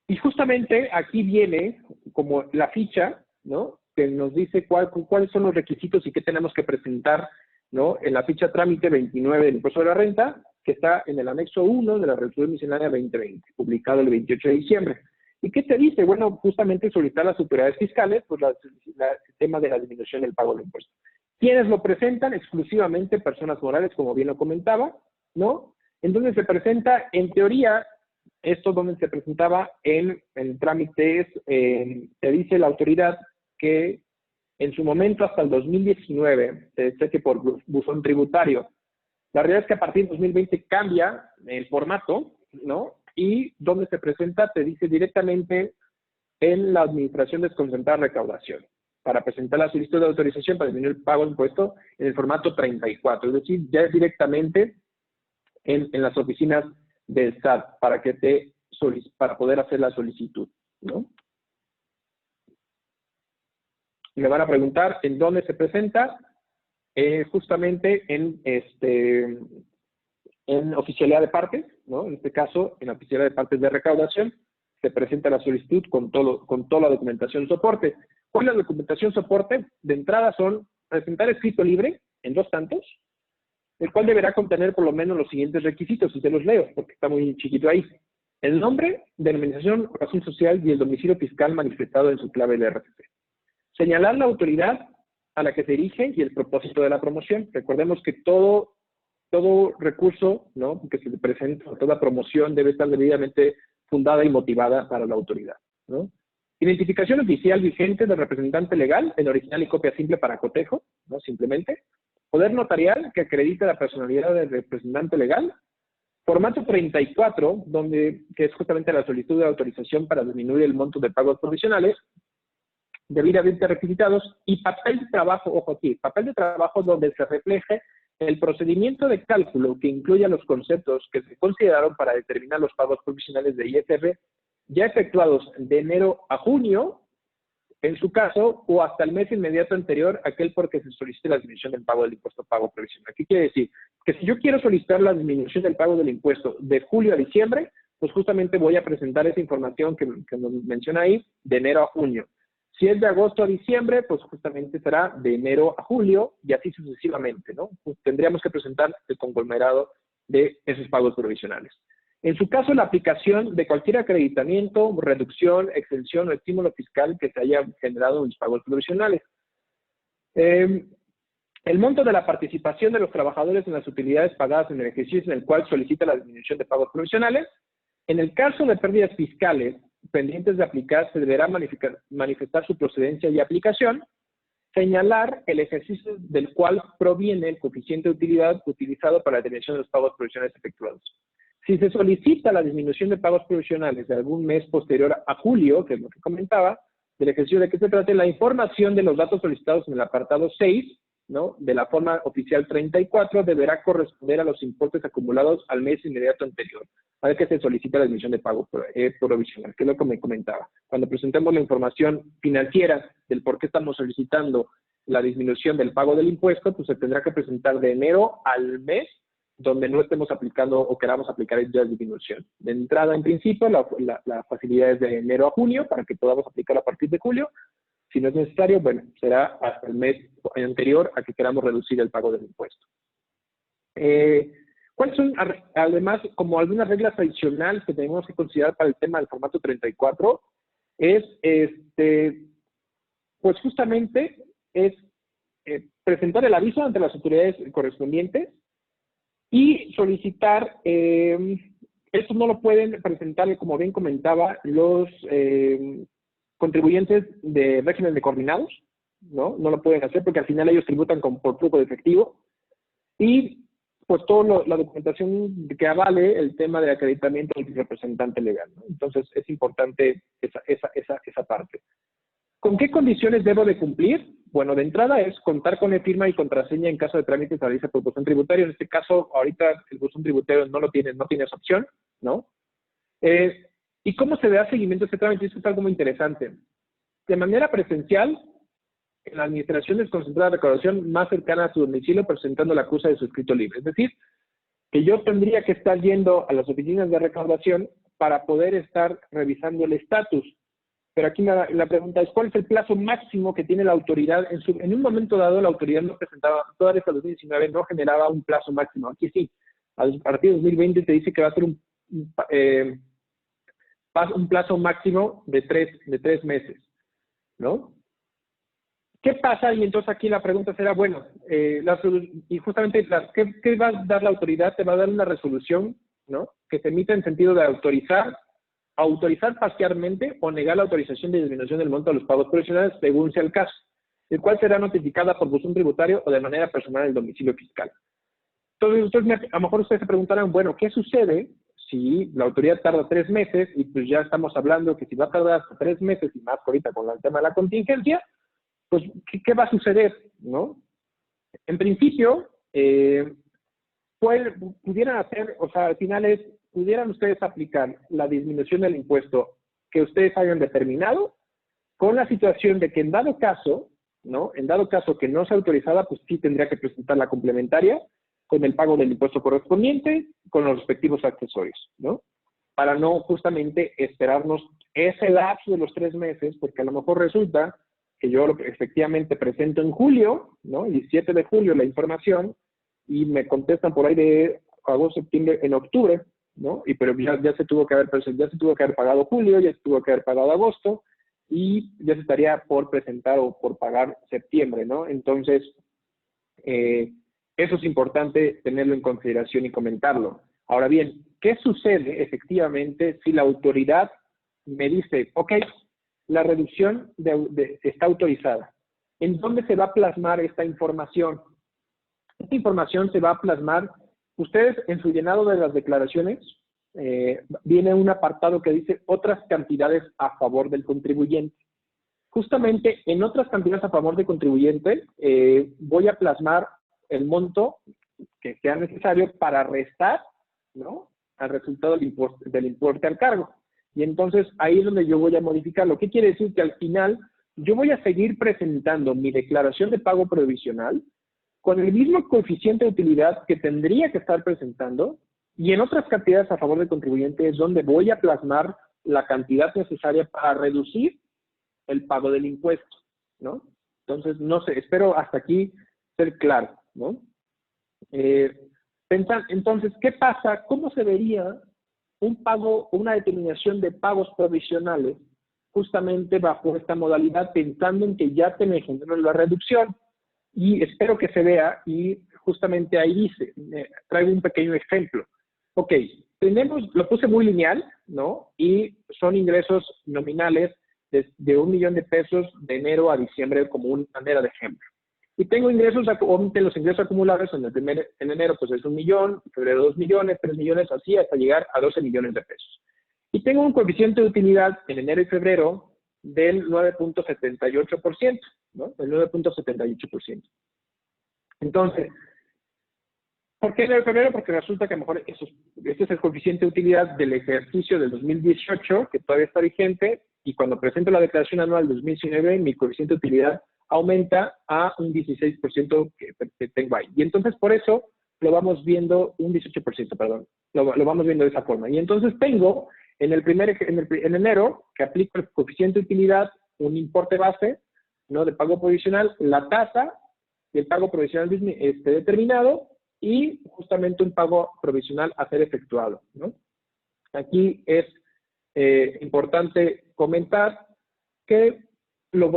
Y justamente aquí viene como la ficha, ¿no?, que nos dice cuáles son los requisitos y qué tenemos que presentar, ¿no?, en la ficha trámite 29 del impuesto de la renta, que está en el anexo 1 de la resolución miscelánea 2020, publicado el 28 de diciembre. ¿Y qué te dice? Bueno, justamente solicitar las autoridades fiscales, pues el tema de la disminución del pago del impuesto. ¿Quiénes lo presentan? Exclusivamente personas morales, como bien lo comentaba, ¿no? Entonces se presenta, en teoría, esto donde se presentaba en trámites, te dice la autoridad que en su momento hasta el 2019, se cheque por buzón tributario. La realidad es que a partir de 2020 cambia el formato, ¿no? Y donde se presenta, te dice directamente en la Administración Desconcentrada de Recaudación, para presentar la solicitud de autorización para disminuir el pago de impuesto en el formato 34, es decir, ya es directamente en las oficinas del SAT para poder hacer la solicitud, ¿no? Y me van a preguntar en dónde se presenta, justamente en oficialidad de partes, ¿no? En este caso, en la oficialidad de partes de recaudación, se presenta la solicitud con toda la documentación soporte. ¿Cuál es la documentación soporte? De entrada son presentar escrito libre en 2 tantos, el cual deberá contener por lo menos los siguientes requisitos, y te los leo, porque está muy chiquito ahí. El nombre, denominación, razón social y el domicilio fiscal manifestado en su clave de RFC. Señalar la autoridad a la que se dirige y el propósito de la promoción. Recordemos que todo recurso, ¿no?, que se le presenta, toda promoción debe estar debidamente fundada y motivada para la autoridad, ¿no? Identificación oficial vigente del representante legal, en original y copia simple para cotejo, ¿no?, simplemente. Poder notarial que acredite la personalidad del representante legal. Formato 34, que es justamente la solicitud de autorización para disminuir el monto de pagos provisionales, debidamente requisitados, y papel de trabajo, ojo aquí, papel de trabajo donde se refleje el procedimiento de cálculo que incluya los conceptos que se consideraron para determinar los pagos provisionales de ISR ya efectuados de enero a junio, en su caso, o hasta el mes inmediato anterior, aquel por que se solicite la disminución del pago del impuesto pago provisional. ¿Qué quiere decir? Que si yo quiero solicitar la disminución del pago del impuesto de julio a diciembre, pues justamente voy a presentar esa información que nos menciona ahí, de enero a junio. Si es de agosto a diciembre, pues justamente será de enero a julio y así sucesivamente, ¿no? Pues tendríamos que presentar el conglomerado de esos pagos provisionales. En su caso, la aplicación de cualquier acreditamiento, reducción, exención o estímulo fiscal que se haya generado en los pagos provisionales. El monto de la participación de los trabajadores en las utilidades pagadas en el ejercicio en el cual solicita la disminución de pagos provisionales. En el caso de pérdidas fiscales pendientes de aplicar, se deberá manifestar su procedencia y aplicación, señalar el ejercicio del cual proviene el coeficiente de utilidad utilizado para la determinación de los pagos provisionales efectuados. Si se solicita la disminución de pagos provisionales de algún mes posterior a julio, que es lo que comentaba, del ejercicio de que se trate, la información de los datos solicitados en el apartado 6, ¿no?, de la forma oficial 34, deberá corresponder a los importes acumulados al mes inmediato anterior, al que se solicita la disminución de pago provisional, que es lo que me comentaba. Cuando presentemos la información financiera del por qué estamos solicitando la disminución del pago del impuesto, pues se tendrá que presentar de enero al mes donde no estemos aplicando o queramos aplicar ya disminución. De entrada, en principio, la facilidad es de enero a junio para que podamos aplicar a partir de julio. Si no es necesario, bueno, será hasta el mes anterior a que queramos reducir el pago del impuesto. ¿Cuáles son, además, como algunas reglas adicionales que tenemos que considerar para el tema del formato 34? Es, pues justamente, es presentar el aviso ante las autoridades correspondientes y solicitar, esto no lo pueden presentar, como bien comentaba, los contribuyentes de régimen de coordinados, ¿no? No lo pueden hacer porque al final ellos tributan por flujo de efectivo. Y pues toda la documentación que avale el tema de acreditamiento del representante legal, ¿no? Entonces es importante esa parte. ¿Con qué condiciones debo de cumplir? Bueno, de entrada es contar con firma y contraseña en caso de trámites a realizar por buzón tributario. En este caso, ahorita el buzón tributario no tiene esa opción, ¿no? ¿Y cómo se da seguimiento a este trámite? Esto es algo muy interesante. De manera presencial, en la administración desconcentrada de recaudación más cercana a su domicilio, presentando la acusa de suscrito libre. Es decir, que yo tendría que estar yendo a las oficinas de recaudación para poder estar revisando el estatus. Pero aquí la pregunta es, ¿cuál es el plazo máximo que tiene la autoridad? En un momento dado, la autoridad no presentaba, toda esta 2019 no generaba un plazo máximo. Aquí sí, a partir de 2020 te dice que va a ser un plazo máximo de tres meses, ¿no? ¿Qué pasa? Y entonces aquí la pregunta será, bueno, y justamente, ¿qué va a dar la autoridad? Te va a dar una resolución, ¿no?, que se emite en sentido de autorizar parcialmente o negar la autorización de disminución del monto de los pagos provisionales según sea el caso, el cual será notificada por buzón tributario o de manera personal el domicilio fiscal. Entonces, a lo mejor ustedes se preguntarán, bueno, ¿qué sucede si la autoridad tarda 3 meses y pues ya estamos hablando que si va a tardar hasta 3 meses y más ahorita con el tema de la contingencia, pues, ¿qué va a suceder, no? En principio, pudieran hacer, o sea, al final pudieran ustedes aplicar la disminución del impuesto que ustedes hayan determinado, con la situación de que en dado caso, ¿no?, en dado caso que no sea autorizada, pues sí tendría que presentar la complementaria con el pago del impuesto correspondiente, con los respectivos accesorios, ¿no? Para no justamente esperarnos ese lapso de los 3 meses, porque a lo mejor resulta que yo efectivamente presento en julio, ¿no?, el 17 de julio la información, y me contestan por ahí de agosto, septiembre, en octubre, ¿no? Pero ya se tuvo que haber pagado julio, ya se tuvo que haber pagado agosto, y ya se estaría por presentar o por pagar septiembre, ¿no? Entonces, eso es importante tenerlo en consideración y comentarlo. Ahora bien, ¿qué sucede efectivamente si la autoridad me dice, ok, la reducción está autorizada? ¿En dónde se va a plasmar esta información? Esta información se va a plasmar ustedes en su llenado de las declaraciones, viene un apartado que dice otras cantidades a favor del contribuyente. Justamente en otras cantidades a favor del contribuyente, voy a plasmar el monto que sea necesario para restar, ¿no?, al resultado del importe al cargo. Y entonces ahí es donde yo voy a modificarlo. ¿Qué quiere decir? Que al final yo voy a seguir presentando mi declaración de pago provisional con el mismo coeficiente de utilidad que tendría que estar presentando, y en otras cantidades a favor del contribuyente es donde voy a plasmar la cantidad necesaria para reducir el pago del impuesto, ¿no? Entonces, no sé, espero hasta aquí ser claro, ¿no? Entonces, ¿qué pasa? ¿Cómo se vería un pago, una determinación de pagos provisionales justamente bajo esta modalidad, pensando en que ya te me generó la reducción? Y espero que se vea, y justamente ahí dice, traigo un pequeño ejemplo. Ok, lo puse muy lineal, ¿no? Y son ingresos nominales de $1 millón de pesos de enero a diciembre como una manera de ejemplo. Y tengo ingresos, obviamente los ingresos acumulados en enero pues es 1 millón, en febrero 2 millones, 3 millones, así hasta llegar a 12 millones de pesos. Y tengo un coeficiente de utilidad en enero y febrero del 9.78%, ¿no? El 9.78%. Entonces, ¿por qué enero y febrero? Porque resulta que a lo mejor este es el coeficiente de utilidad del ejercicio del 2018, que todavía está vigente, y cuando presento la declaración anual 2019, mi coeficiente de utilidad aumenta a un 16% que tengo ahí. Y entonces, por eso, lo vamos viendo, un 18%, perdón, lo vamos viendo de esa forma. Y entonces tengo, en enero, que aplico el coeficiente de utilidad, un importe base, ¿no?, de pago provisional, la tasa del pago provisional determinado, y justamente un pago provisional a ser efectuado, ¿no? Aquí es importante comentar que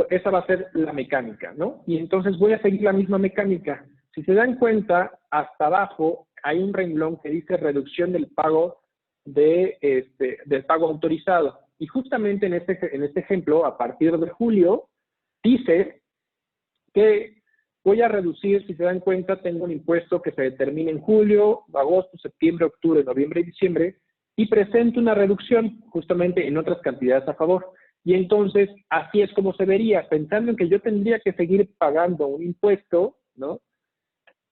esa va a ser la mecánica, ¿no? Y entonces voy a seguir la misma mecánica. Si se dan cuenta, hasta abajo hay un renglón que dice reducción del pago del pago autorizado. Y justamente en este ejemplo, a partir de julio, dice que voy a reducir, si se dan cuenta, tengo un impuesto que se determina en julio, agosto, septiembre, octubre, noviembre y diciembre, y presento una reducción justamente en otras cantidades a favor. Y entonces, así es como se vería, pensando en que yo tendría que seguir pagando un impuesto, ¿no?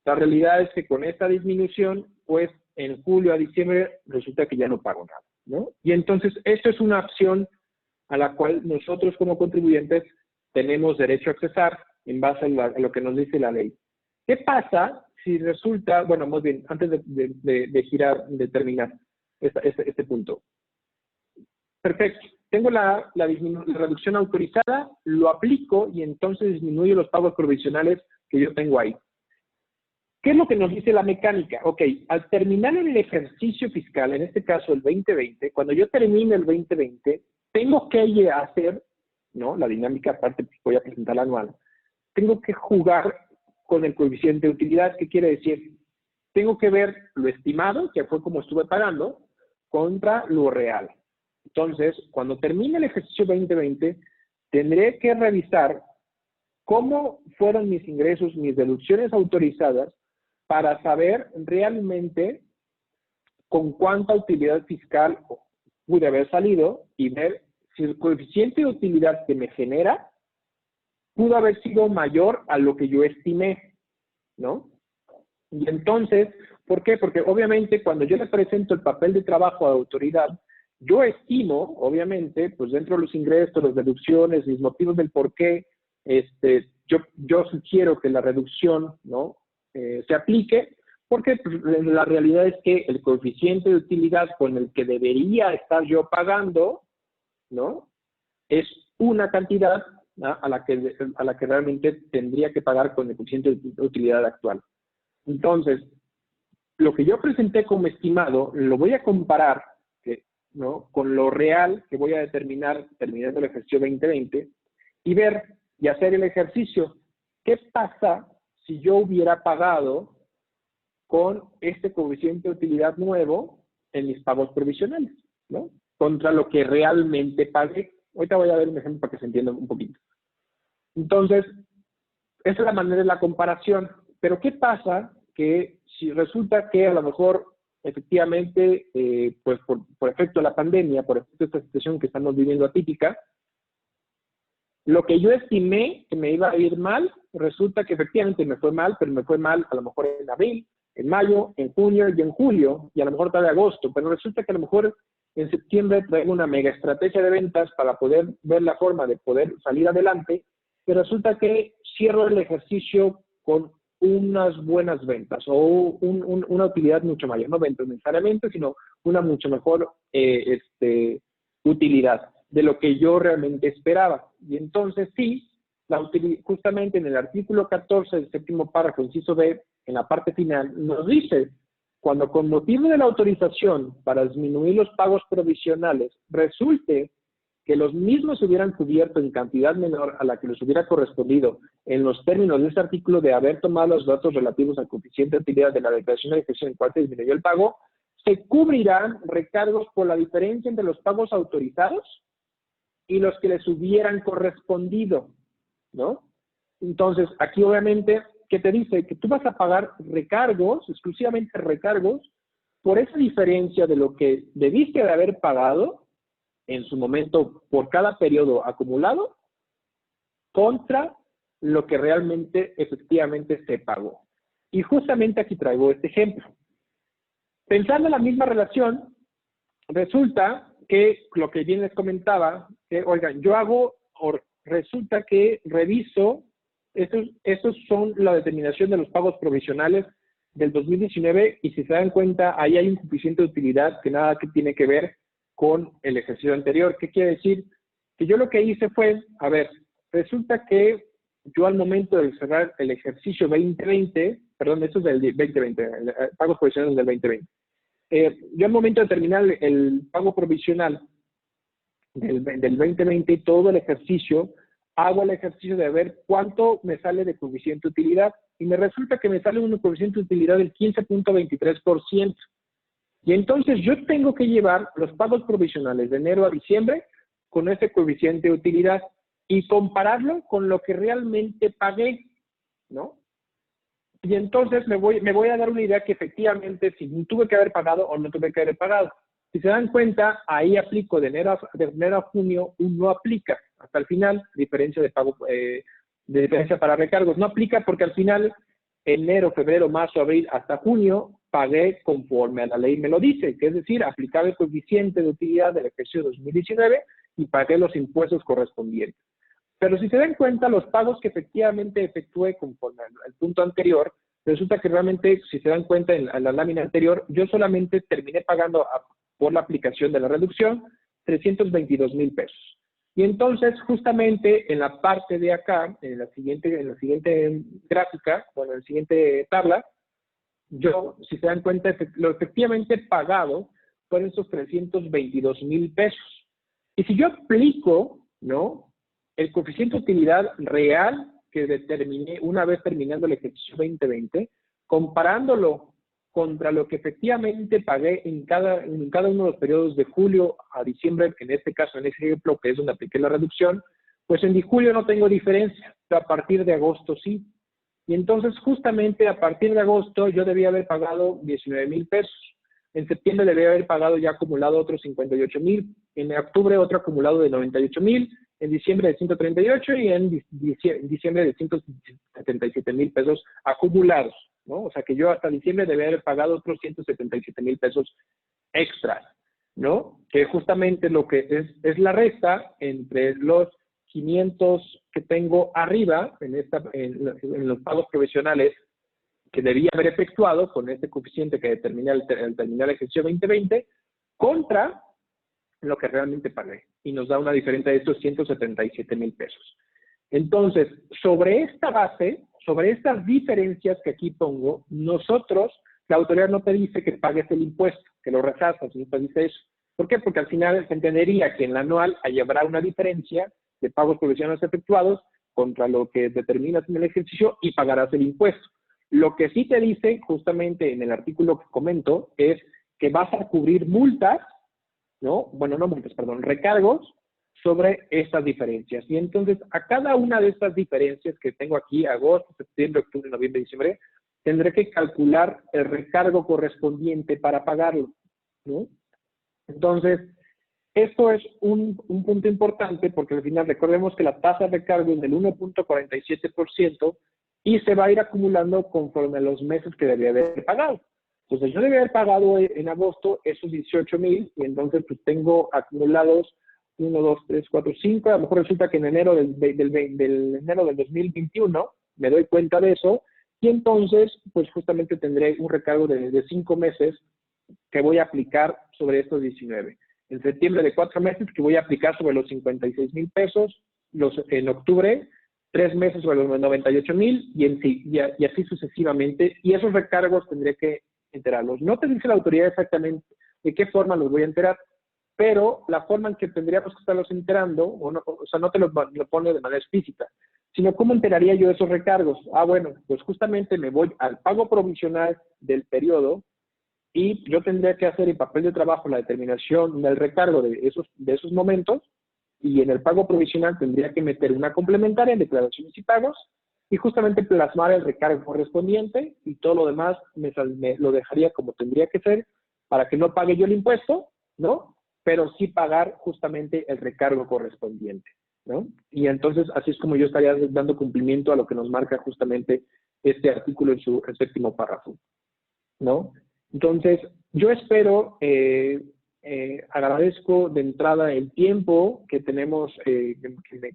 La realidad es que con esta disminución, pues en julio a diciembre resulta que ya no pago nada, ¿no? Y entonces, esto es una opción a la cual nosotros como contribuyentes tenemos derecho a accesar en base a lo que nos dice la ley. ¿Qué pasa si resulta, bueno, más bien, antes de terminar este punto? Perfecto. Tengo la reducción autorizada, lo aplico y entonces disminuyo los pagos provisionales que yo tengo ahí. ¿Qué es lo que nos dice la mecánica? Ok, al terminar el ejercicio fiscal, en este caso el 2020, cuando yo termine el 2020, tengo que hacer, ¿no?, la dinámica, aparte voy a presentar la anual, tengo que jugar con el coeficiente de utilidad. ¿Qué quiere decir? Tengo que ver lo estimado, que fue como estuve pagando, contra lo real. Entonces, cuando termine el ejercicio 2020, tendré que revisar cómo fueron mis ingresos, mis deducciones autorizadas, para saber realmente con cuánta utilidad fiscal pude haber salido y ver si el coeficiente de utilidad que me genera pudo haber sido mayor a lo que yo estimé, ¿no? Y entonces, ¿por qué? Porque obviamente cuando yo le presento el papel de trabajo a la autoridad, yo estimo, obviamente, pues dentro de los ingresos, las deducciones, mis motivos del por qué, yo sugiero que la reducción, ¿no?, se aplique, porque pues, la realidad es que el coeficiente de utilidad con el que debería estar yo pagando, ¿no?, es una cantidad, ¿no?, a la que realmente tendría que pagar con el coeficiente de utilidad actual. Entonces, lo que yo presenté como estimado, lo voy a comparar, ¿no?, con lo real que voy a determinar terminando el ejercicio 2020 y ver y hacer el ejercicio. ¿Qué pasa si yo hubiera pagado con este coeficiente de utilidad nuevo en mis pagos provisionales, ¿no?, contra lo que realmente pagué? Ahorita voy a ver un ejemplo para que se entienda un poquito. Entonces, esa es la manera de la comparación. Pero ¿qué pasa? Que si resulta que a lo mejor efectivamente, pues por efecto de la pandemia, por efecto de esta situación que estamos viviendo atípica, lo que yo estimé que me iba a ir mal, resulta que efectivamente me fue mal, pero me fue mal a lo mejor en abril, en mayo, en junio y en julio, y a lo mejor tal de agosto, pero resulta que a lo mejor en septiembre traigo una mega estrategia de ventas para poder ver la forma de poder salir adelante, pero resulta que cierro el ejercicio con unas buenas ventas o una utilidad mucho mayor, no ventas necesariamente, sino una mucho mejor utilidad de lo que yo realmente esperaba. Y entonces sí, justamente en el artículo 14 del séptimo párrafo, inciso B, en la parte final, nos dice, cuando con motivo de la autorización para disminuir los pagos provisionales resulte que los mismos se hubieran cubierto en cantidad menor a la que les hubiera correspondido en los términos de este artículo de haber tomado los datos relativos al coeficiente de utilidad de la declaración de ejecución en cual se disminuyó el pago, se cubrirán recargos por la diferencia entre los pagos autorizados y los que les hubieran correspondido, ¿no? Entonces, aquí obviamente, ¿qué te dice? Que tú vas a pagar recargos, exclusivamente recargos, por esa diferencia de lo que debiste de haber pagado en su momento por cada periodo acumulado contra lo que realmente, efectivamente, se pagó. Y justamente aquí traigo este ejemplo. Pensando en la misma relación, resulta que lo que bien les comentaba, que, oigan, resulta que reviso, estos son la determinación de los pagos provisionales del 2019 y si se dan cuenta, ahí hay un coeficiente de utilidad que nada que tiene que ver con el ejercicio anterior. ¿Qué quiere decir? Que yo lo que hice fue, a ver, resulta que yo al momento de cerrar el ejercicio 2020, perdón, esto es del 2020, pagos provisionales del 2020, yo al momento de terminar el pago provisional del 2020 y todo el ejercicio, hago el ejercicio de ver cuánto me sale de coeficiente de utilidad y me resulta que me sale un coeficiente de utilidad del 15.23%. Y entonces yo tengo que llevar los pagos provisionales de enero a diciembre con ese coeficiente de utilidad y compararlo con lo que realmente pagué, ¿no? Y entonces me voy a dar una idea que efectivamente si tuve que haber pagado o no tuve que haber pagado. Si se dan cuenta, ahí aplico de enero a junio, no aplica hasta el final, diferencia de pago, de diferencia para recargos. No aplica porque al final, enero, febrero, marzo, abril, hasta junio, pagué conforme a la ley me lo dice, que es decir, aplicaba el coeficiente de utilidad del ejercicio 2019 y pagué los impuestos correspondientes. Pero si se dan cuenta, los pagos que efectivamente efectué conforme al punto anterior, resulta que realmente, si se dan cuenta en la lámina anterior, yo solamente terminé pagando por la aplicación de la reducción 322,000 pesos. Y entonces, justamente en la parte de acá, en la siguiente gráfica, bueno, en la siguiente tabla, yo, si se dan cuenta, lo efectivamente pagado fueron esos 322,000 pesos. Y si yo aplico, ¿no?, el coeficiente de utilidad real que determiné una vez terminando el ejercicio 2020, comparándolo contra lo que efectivamente pagué en cada uno de los periodos de julio a diciembre, en este caso, en ese ejemplo, que es donde apliqué la reducción, pues en julio no tengo diferencia, pero a partir de agosto sí. Y entonces, justamente a partir de agosto, yo debía haber pagado 19,000 pesos. En septiembre debía haber pagado ya acumulado otros 58,000. En octubre otro acumulado de 98,000. En diciembre de 138 y en diciembre de 177,000 pesos acumulados, ¿no? O sea que yo hasta diciembre debía haber pagado otros 177,000 pesos extras, ¿no? Que justamente lo que es la resta entre los 500 que tengo arriba en los pagos provisionales que debía haber efectuado con este coeficiente que determiné al terminar el ejercicio 2020 contra lo que realmente pagué. Y nos da una diferencia de estos 177,000 pesos. Entonces, sobre esta base, sobre estas diferencias que aquí pongo, nosotros, la autoridad no te dice que pagues el impuesto, que lo rechazas, no te dice eso. ¿Por qué? Porque al final se entendería que en la anual ahí habrá una diferencia de pagos provisionales efectuados contra lo que determinas en el ejercicio y pagarás el impuesto. Lo que sí te dice, justamente en el artículo que comento, es que vas a cubrir multas, ¿no? Bueno, no multas, perdón, recargos sobre estas diferencias. Y entonces, a cada una de estas diferencias que tengo aquí, agosto, septiembre, octubre, noviembre, diciembre, tendré que calcular el recargo correspondiente para pagarlo, ¿no? Entonces, esto es un punto importante porque al final recordemos que la tasa de recargo es del 1.47% y se va a ir acumulando conforme a los meses que debería haber pagado. Entonces, yo debía haber pagado en agosto esos 18,000 y entonces pues tengo acumulados 1, 2, 3, 4, 5. A lo mejor resulta que en enero del enero del 2021 me doy cuenta de eso y entonces pues justamente tendré un recargo de 5 meses que voy a aplicar sobre estos 19. En septiembre de 4 meses que voy a aplicar sobre los 56,000 pesos, en octubre 3 meses sobre los 98,000 y así sucesivamente. Y esos recargos tendré que enterarlos. No te dice la autoridad exactamente de qué forma los voy a enterar, pero la forma en que tendríamos que estarlos enterando, o sea, no te lo pone de manera explícita, sino cómo enteraría yo esos recargos. Bueno, pues justamente me voy al pago provisional del periodo y yo tendría que hacer en papel de trabajo la determinación del recargo de esos momentos y en el pago provisional tendría que meter una complementaria en declaraciones y pagos y justamente plasmar el recargo correspondiente y todo lo demás me lo dejaría como tendría que ser para que no pague yo el impuesto, ¿no? Pero sí pagar justamente el recargo correspondiente, ¿no? Y entonces así es como yo estaría dando cumplimiento a lo que nos marca justamente este artículo en su séptimo párrafo, ¿no? Entonces, yo espero, agradezco de entrada el tiempo que tenemos, que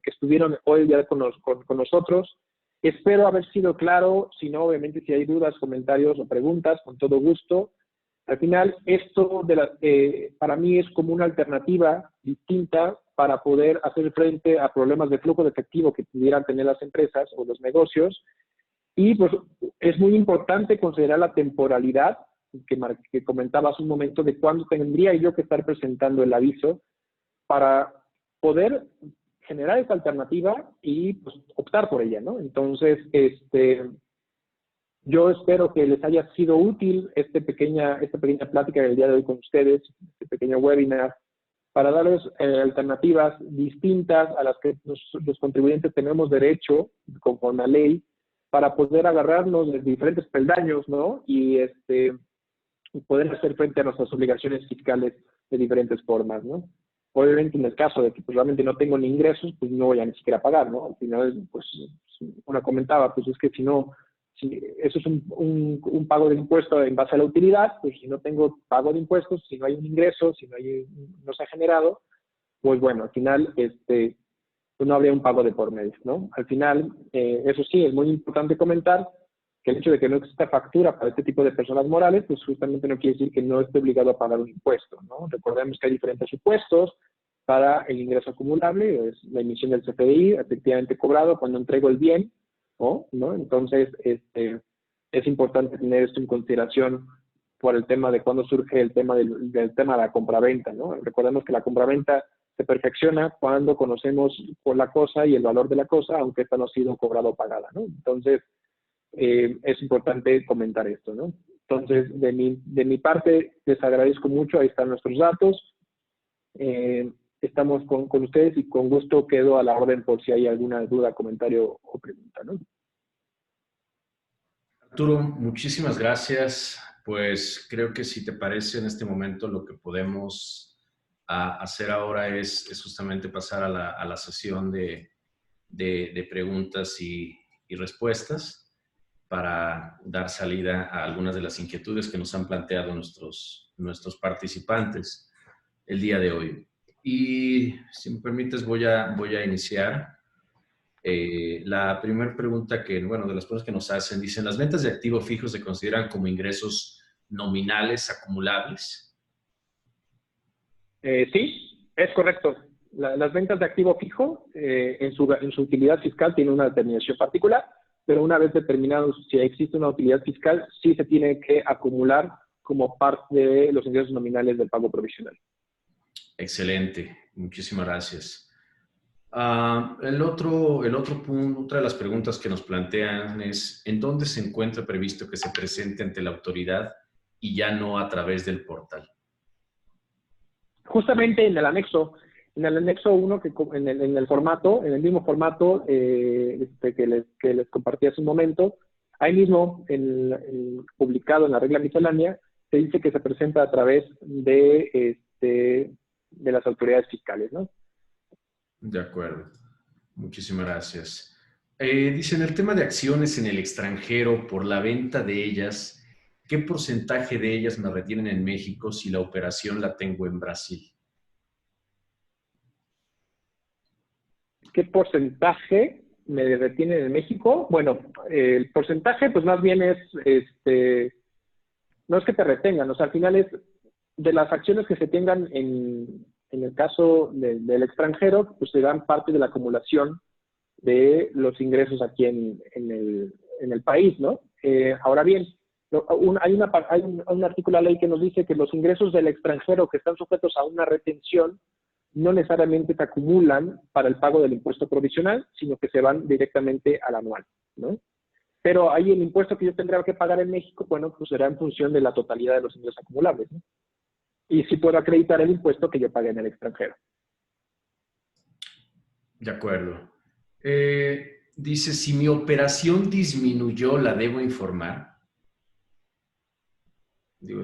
estuvieron hoy ya con nosotros. Espero haber sido claro, si no, obviamente, si hay dudas, comentarios o preguntas, con todo gusto. Al final, esto para mí es como una alternativa distinta para poder hacer frente a problemas de flujo de efectivo que pudieran tener las empresas o los negocios. Y pues es muy importante considerar la temporalidad que comentaba hace un momento de cuándo tendría yo que estar presentando el aviso para poder generar esta alternativa y pues, optar por ella, ¿no? Entonces, yo espero que les haya sido útil esta pequeña plática del día de hoy con ustedes, este pequeño webinar, para darles alternativas distintas a las que los contribuyentes tenemos derecho conforme a ley para poder agarrarnos de diferentes peldaños, ¿no? Y poder hacer frente a nuestras obligaciones fiscales de diferentes formas, ¿no? Obviamente en el caso de que pues, realmente no tengo ni ingresos, pues no voy a ni siquiera pagar, ¿no? Al final, pues, una comentaba, pues es que si eso es un pago de impuesto en base a la utilidad, pues si no tengo pago de impuestos, si no hay un ingreso, si no se ha generado, pues bueno, al final, pues no habría un pago de por medio, ¿no? Al final, eso sí, es muy importante comentar que el hecho de que no exista factura para este tipo de personas morales, pues justamente no quiere decir que no esté obligado a pagar un impuesto, ¿no? Recordemos que hay diferentes supuestos para el ingreso acumulable, es la emisión del CFDI, efectivamente cobrado cuando entrego el bien, ¿no? Entonces, es importante tener esto en consideración por el tema de cuando surge el tema del tema de la compraventa, ¿no? Recordemos que la compraventa se perfecciona cuando conocemos por la cosa y el valor de la cosa, aunque esta no ha sido cobrada o pagada, ¿no? Entonces, es importante comentar esto, ¿no? Entonces, de mi parte, les agradezco mucho. Ahí están nuestros datos. Estamos con ustedes y con gusto quedo a la orden por si hay alguna duda, comentario o pregunta, ¿no? Arturo, muchísimas gracias. Pues creo que si te parece en este momento lo que podemos hacer ahora es justamente pasar a la sesión de preguntas y respuestas para dar salida a algunas de las inquietudes que nos han planteado nuestros participantes el día de hoy. Y si me permites, voy a iniciar. La primera pregunta de las preguntas que nos hacen, dicen, ¿las ventas de activos fijos se consideran como ingresos nominales acumulables? Sí, es correcto. Las ventas de activo fijo en su utilidad fiscal tienen una determinación particular, pero una vez determinado si existe una utilidad fiscal, sí se tiene que acumular como parte de los ingresos nominales del pago provisional. Excelente, muchísimas gracias. El otro punto, otra de las preguntas que nos plantean es, ¿en dónde se encuentra previsto que se presente ante la autoridad y ya no a través del portal? Justamente en el anexo 1, en el mismo formato que les compartí hace un momento, Ahí mismo, publicado en la regla miscelánea, se dice que se presenta a través de las autoridades fiscales, ¿no? De acuerdo. Muchísimas gracias. Dice, en el tema de acciones en el extranjero por la venta de ellas, ¿qué porcentaje de ellas me retienen en México si la operación la tengo en Brasil? ¿Qué porcentaje me retienen en México? Bueno, el porcentaje pues más bien es, no es que te retengan, o sea, al final es de las acciones que se tengan en el caso del extranjero, pues se dan parte de la acumulación de los ingresos aquí en el país, ¿no? Ahora bien, hay un artículo de la ley que nos dice que los ingresos del extranjero que están sujetos a una retención no necesariamente se acumulan para el pago del impuesto provisional, sino que se van directamente al anual, ¿no? Pero ahí el impuesto que yo tendría que pagar en México, bueno, pues será en función de la totalidad de los ingresos acumulables, ¿no? Y sí puedo acreditar el impuesto que yo pagué en el extranjero. De acuerdo. Dice, si mi operación disminuyó, ¿la debo informar? Digo,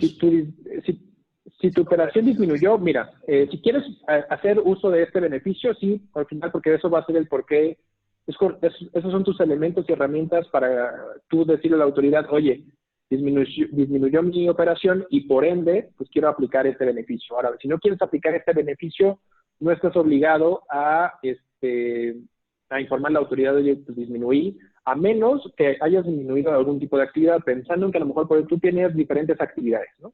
si tu operación disminuyó, mira, si quieres hacer uso de este beneficio, sí, al final, porque eso va a ser el porqué. Esos son tus elementos y herramientas para tú decirle a la autoridad, oye, disminuyó mi operación y por ende, pues quiero aplicar este beneficio. Ahora, si no quieres aplicar este beneficio, no estás obligado a informar a la autoridad, oye, pues disminuí, a menos que hayas disminuido algún tipo de actividad, pensando en que a lo mejor tú tienes diferentes actividades, ¿no?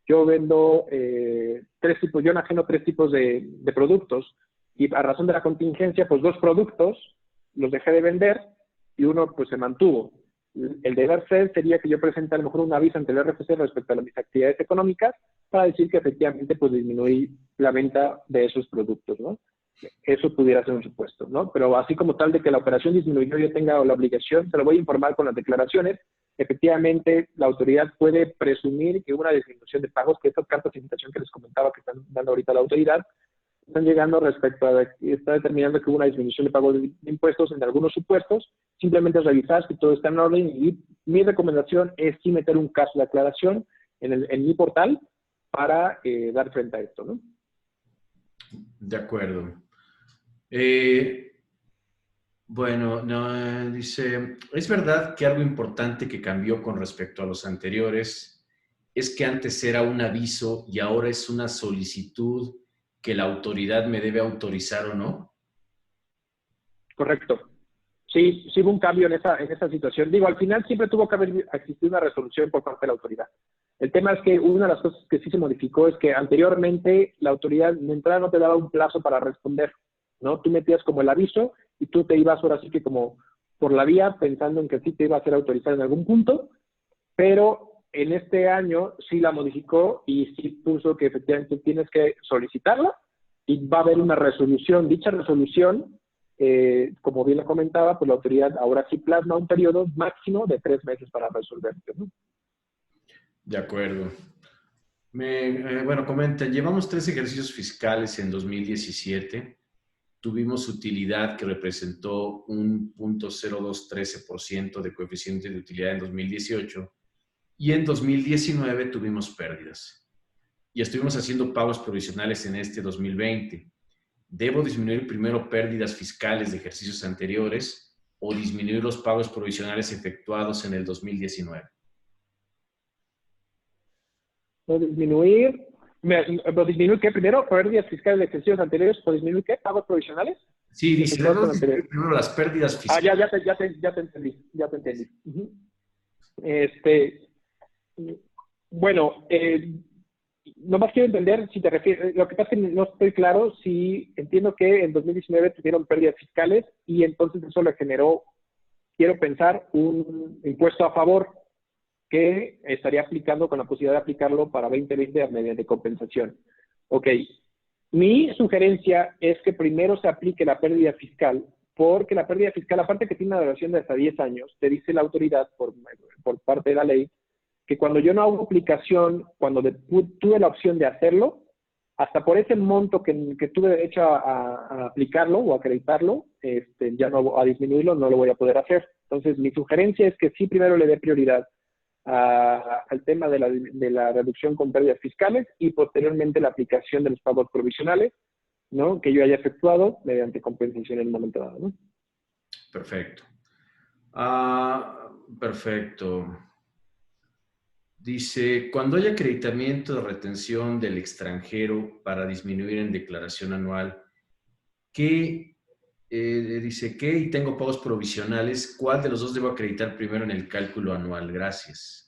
Yo vendo yo enajeno 3 tipos de productos y a razón de la contingencia, pues 2 productos los dejé de vender y uno pues se mantuvo. El deber ser sería que yo presente a lo mejor un aviso ante el RFC respecto a mis actividades económicas para decir que efectivamente pues disminuí la venta de esos productos, ¿no? Eso pudiera ser un supuesto, ¿no? Pero así como tal de que la operación disminuyó, yo tenga la obligación, se lo voy a informar con las declaraciones. Efectivamente, la autoridad puede presumir que hubo una disminución de pagos, que estas cartas de invitación que les comentaba que están dando ahorita la autoridad, están llegando respecto a que está determinando que hubo una disminución de pagos de impuestos en algunos supuestos. Simplemente es revisar que todo está en orden y mi recomendación es sí meter un caso de aclaración en mi portal para dar frente a esto, ¿no? De acuerdo. Bueno, no, dice, es verdad que algo importante que cambió con respecto a los anteriores es que antes era un aviso y ahora es una solicitud que la autoridad me debe autorizar o no. Correcto. Sí, sí hubo un cambio en esa situación. Digo, al final siempre tuvo que haber existido una resolución por parte de la autoridad. El tema es que una de las cosas que sí se modificó es que anteriormente la autoridad de entrada no te daba un plazo para responder, ¿no? Tú metías como el aviso y tú te ibas ahora sí que como por la vía pensando en que sí te iba a ser autorizado en algún punto, pero en este año sí la modificó y sí puso que efectivamente tienes que solicitarla y va a haber una resolución. Dicha resolución, como bien lo comentaba, pues la autoridad ahora sí plasma un periodo máximo de 3 meses para resolverte, ¿no? De acuerdo. Bueno, comenta, llevamos 3 ejercicios fiscales en 2017. Tuvimos utilidad que representó un 0.0213% de coeficiente de utilidad en 2018 y en 2019 tuvimos pérdidas. Y estuvimos haciendo pagos provisionales en este 2020. ¿Debo disminuir primero pérdidas fiscales de ejercicios anteriores o disminuir los pagos provisionales efectuados en el 2019? ¿O disminuir qué primero? ¿Pérdidas fiscales de ejercicios anteriores o disminuir qué? ¿Pagos provisionales? Sí, dice, debemos disminuir primero las pérdidas fiscales. Ya te entendí. Uh-huh. Bueno, nomás quiero entender si te refieres, lo que pasa es que no estoy claro si entiendo que en 2019 tuvieron pérdidas fiscales y entonces eso le generó, quiero pensar, un impuesto a favor que estaría aplicando con la posibilidad de aplicarlo para 2020 mediante compensación. Ok, mi sugerencia es que primero se aplique la pérdida fiscal, porque la pérdida fiscal, aparte que tiene una duración de hasta 10 años, te dice la autoridad por parte de la ley, que cuando yo no hago aplicación, cuando tuve la opción de hacerlo, hasta por ese monto que tuve derecho a aplicarlo o acreditarlo, ya no a disminuirlo, no lo voy a poder hacer. Entonces, mi sugerencia es que sí primero le dé prioridad al tema de la reducción con pérdidas fiscales y posteriormente la aplicación de los pagos provisionales, ¿no? Que yo haya efectuado mediante compensación en el momento dado, ¿no? Perfecto. Perfecto. Dice, cuando hay acreditamiento de retención del extranjero para disminuir en declaración anual, ¿qué dice qué? Y tengo pagos provisionales. ¿Cuál de los dos debo acreditar primero en el cálculo anual? Gracias.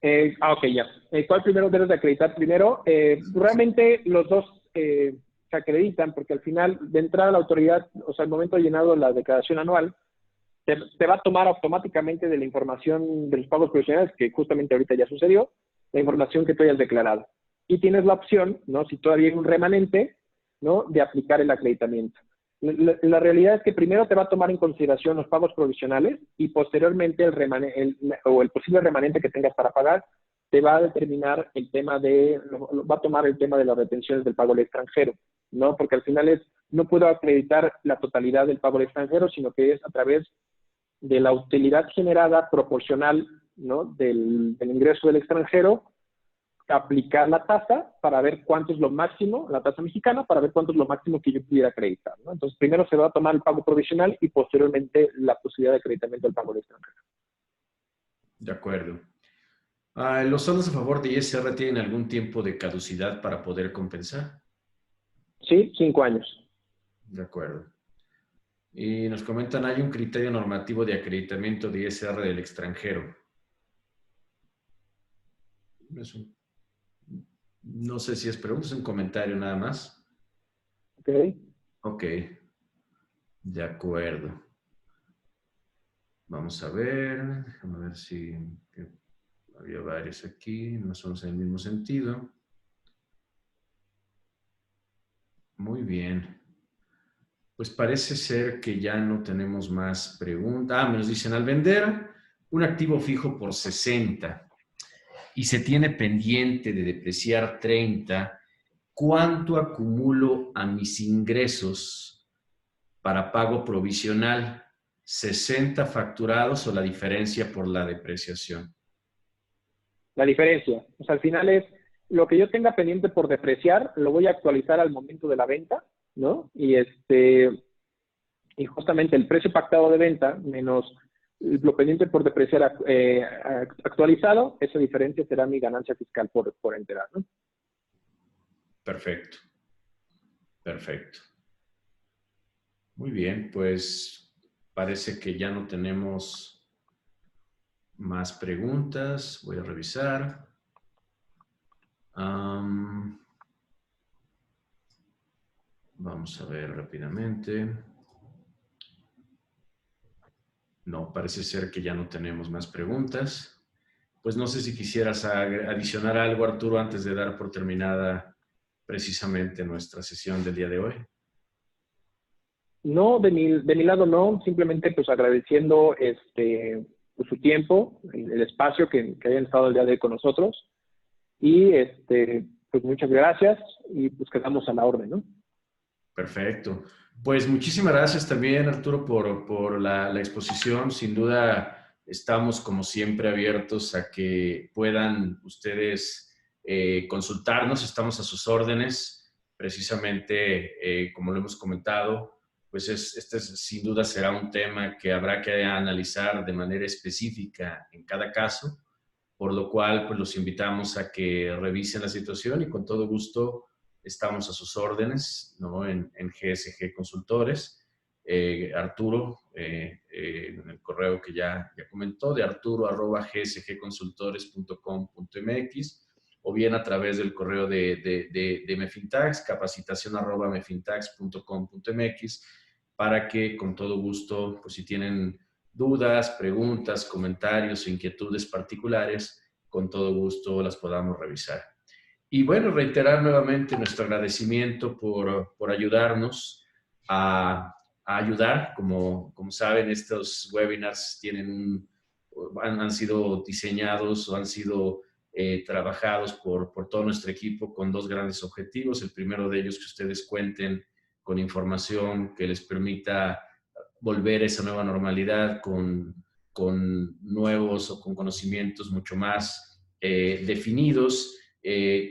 Ok, ya. ¿Cuál primero debes de acreditar primero? Realmente los dos se acreditan porque al final, de entrada a la autoridad, o sea, al momento de llenado la declaración anual, te va a tomar automáticamente de la información de los pagos provisionales, que justamente ahorita ya sucedió, la información que tú hayas declarado. Y tienes la opción, ¿no? Si todavía hay un remanente, ¿no? De aplicar el acreditamiento. La realidad es que primero te va a tomar en consideración los pagos provisionales y posteriormente el posible remanente que tengas para pagar te va a determinar el tema va a tomar el tema de las retenciones del pago al extranjero, ¿no? Porque al final no puedo acreditar la totalidad del pago al extranjero, sino que es a través de la utilidad generada proporcional, ¿no? del ingreso del extranjero, aplicar la tasa para ver cuánto es lo máximo, la tasa mexicana, para ver cuánto es lo máximo que yo pudiera acreditar, ¿no? Entonces, primero se va a tomar el pago provisional y posteriormente la posibilidad de acreditamiento del pago del extranjero. De acuerdo. ¿Los saldos a favor de ISR tienen algún tiempo de caducidad para poder compensar? Sí, 5 años. De acuerdo. Y nos comentan, hay un criterio normativo de acreditamiento de ISR del extranjero. No sé si es pregunta, es un comentario nada más. Ok. Ok, de acuerdo. Vamos a ver, déjame ver si había varios aquí, no son en el mismo sentido. Muy bien. Pues parece ser que ya no tenemos más preguntas. Me nos dicen, al vender un activo fijo por 60 y se tiene pendiente de depreciar 30, ¿cuánto acumulo a mis ingresos para pago provisional? ¿60 facturados o la diferencia por la depreciación? La diferencia. O sea, al final es lo que yo tenga pendiente por depreciar, lo voy a actualizar al momento de la venta, ¿no? Y justamente el precio pactado de venta menos lo pendiente por depreciar actualizado, esa diferencia será mi ganancia fiscal por enterar, ¿no? Perfecto. Perfecto. Muy bien, pues parece que ya no tenemos más preguntas. Voy a revisar. Vamos a ver rápidamente. No, parece ser que ya no tenemos más preguntas. Pues no sé si quisieras adicionar algo, Arturo, antes de dar por terminada precisamente nuestra sesión del día de hoy. No, de mi lado no, simplemente pues agradeciendo pues, su tiempo, el espacio que hayan estado el día de hoy con nosotros y pues muchas gracias y pues quedamos a la orden, ¿no? Perfecto. Pues muchísimas gracias también, Arturo, por la exposición. Sin duda, estamos como siempre abiertos a que puedan ustedes consultarnos. Estamos a sus órdenes. Precisamente, como lo hemos comentado, pues este sin duda será un tema que habrá que analizar de manera específica en cada caso, por lo cual pues los invitamos a que revisen la situación y con todo gusto estamos a sus órdenes, ¿no? En GSG Consultores. Arturo, en el correo que ya comentó, de arturo@gsgconsultores.com.mx, o bien a través del correo de Mefintax, capacitación@mefintax.com.mx, para que con todo gusto, pues si tienen dudas, preguntas, comentarios o inquietudes particulares, con todo gusto las podamos revisar. Y bueno, reiterar nuevamente nuestro agradecimiento por ayudarnos a ayudar. Como saben, estos webinars han sido diseñados o han sido trabajados por todo nuestro equipo con dos grandes objetivos. El primero de ellos, que ustedes cuenten con información que les permita volver a esa nueva normalidad con nuevos o con conocimientos mucho más definidos,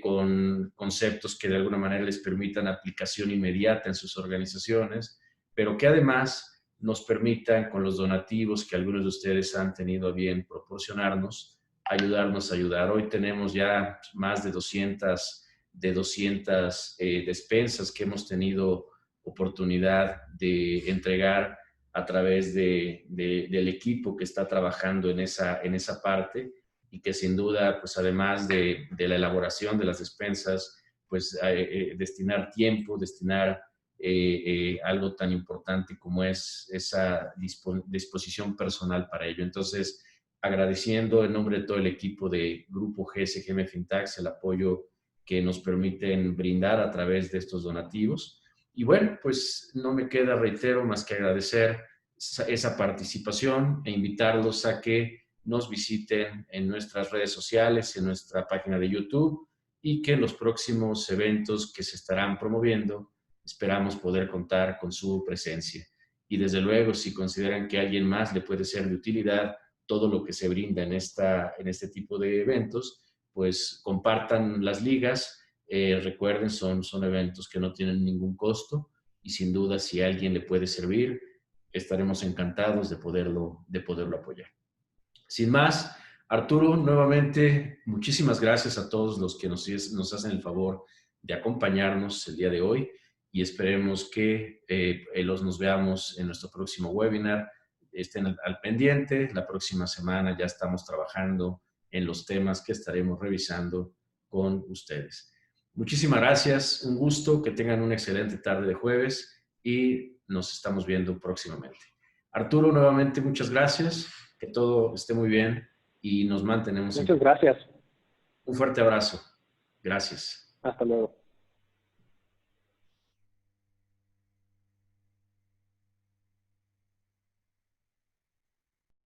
con conceptos que de alguna manera les permitan aplicación inmediata en sus organizaciones, pero que además nos permitan, con los donativos que algunos de ustedes han tenido a bien proporcionarnos, ayudarnos a ayudar. Hoy tenemos ya más de 200 despensas que hemos tenido oportunidad de entregar a través del equipo que está trabajando en esa parte, y que sin duda, pues además de la elaboración de las despensas, pues destinar tiempo, destinar algo tan importante como es esa disposición personal para ello. Entonces, agradeciendo en nombre de todo el equipo de Grupo GSGM Fintax el apoyo que nos permiten brindar a través de estos donativos. Y bueno, pues no me queda, reitero, más que agradecer esa participación e invitarlos a que nos visiten en nuestras redes sociales, en nuestra página de YouTube, y que en los próximos eventos que se estarán promoviendo esperamos poder contar con su presencia. Y desde luego, si consideran que a alguien más le puede ser de utilidad todo lo que se brinda en este tipo de eventos, pues compartan las ligas. Recuerden, son eventos que no tienen ningún costo, y sin duda, si a alguien le puede servir, estaremos encantados de poderlo apoyar. Sin más, Arturo, nuevamente, muchísimas gracias a todos los que nos hacen el favor de acompañarnos el día de hoy, y esperemos que nos veamos en nuestro próximo webinar. Estén al pendiente. La próxima semana ya estamos trabajando en los temas que estaremos revisando con ustedes. Muchísimas gracias, un gusto, que tengan una excelente tarde de jueves y nos estamos viendo próximamente. Arturo, nuevamente muchas gracias, que todo esté muy bien y nos mantenemos Muchas gracias. Un fuerte abrazo. Gracias. Hasta luego.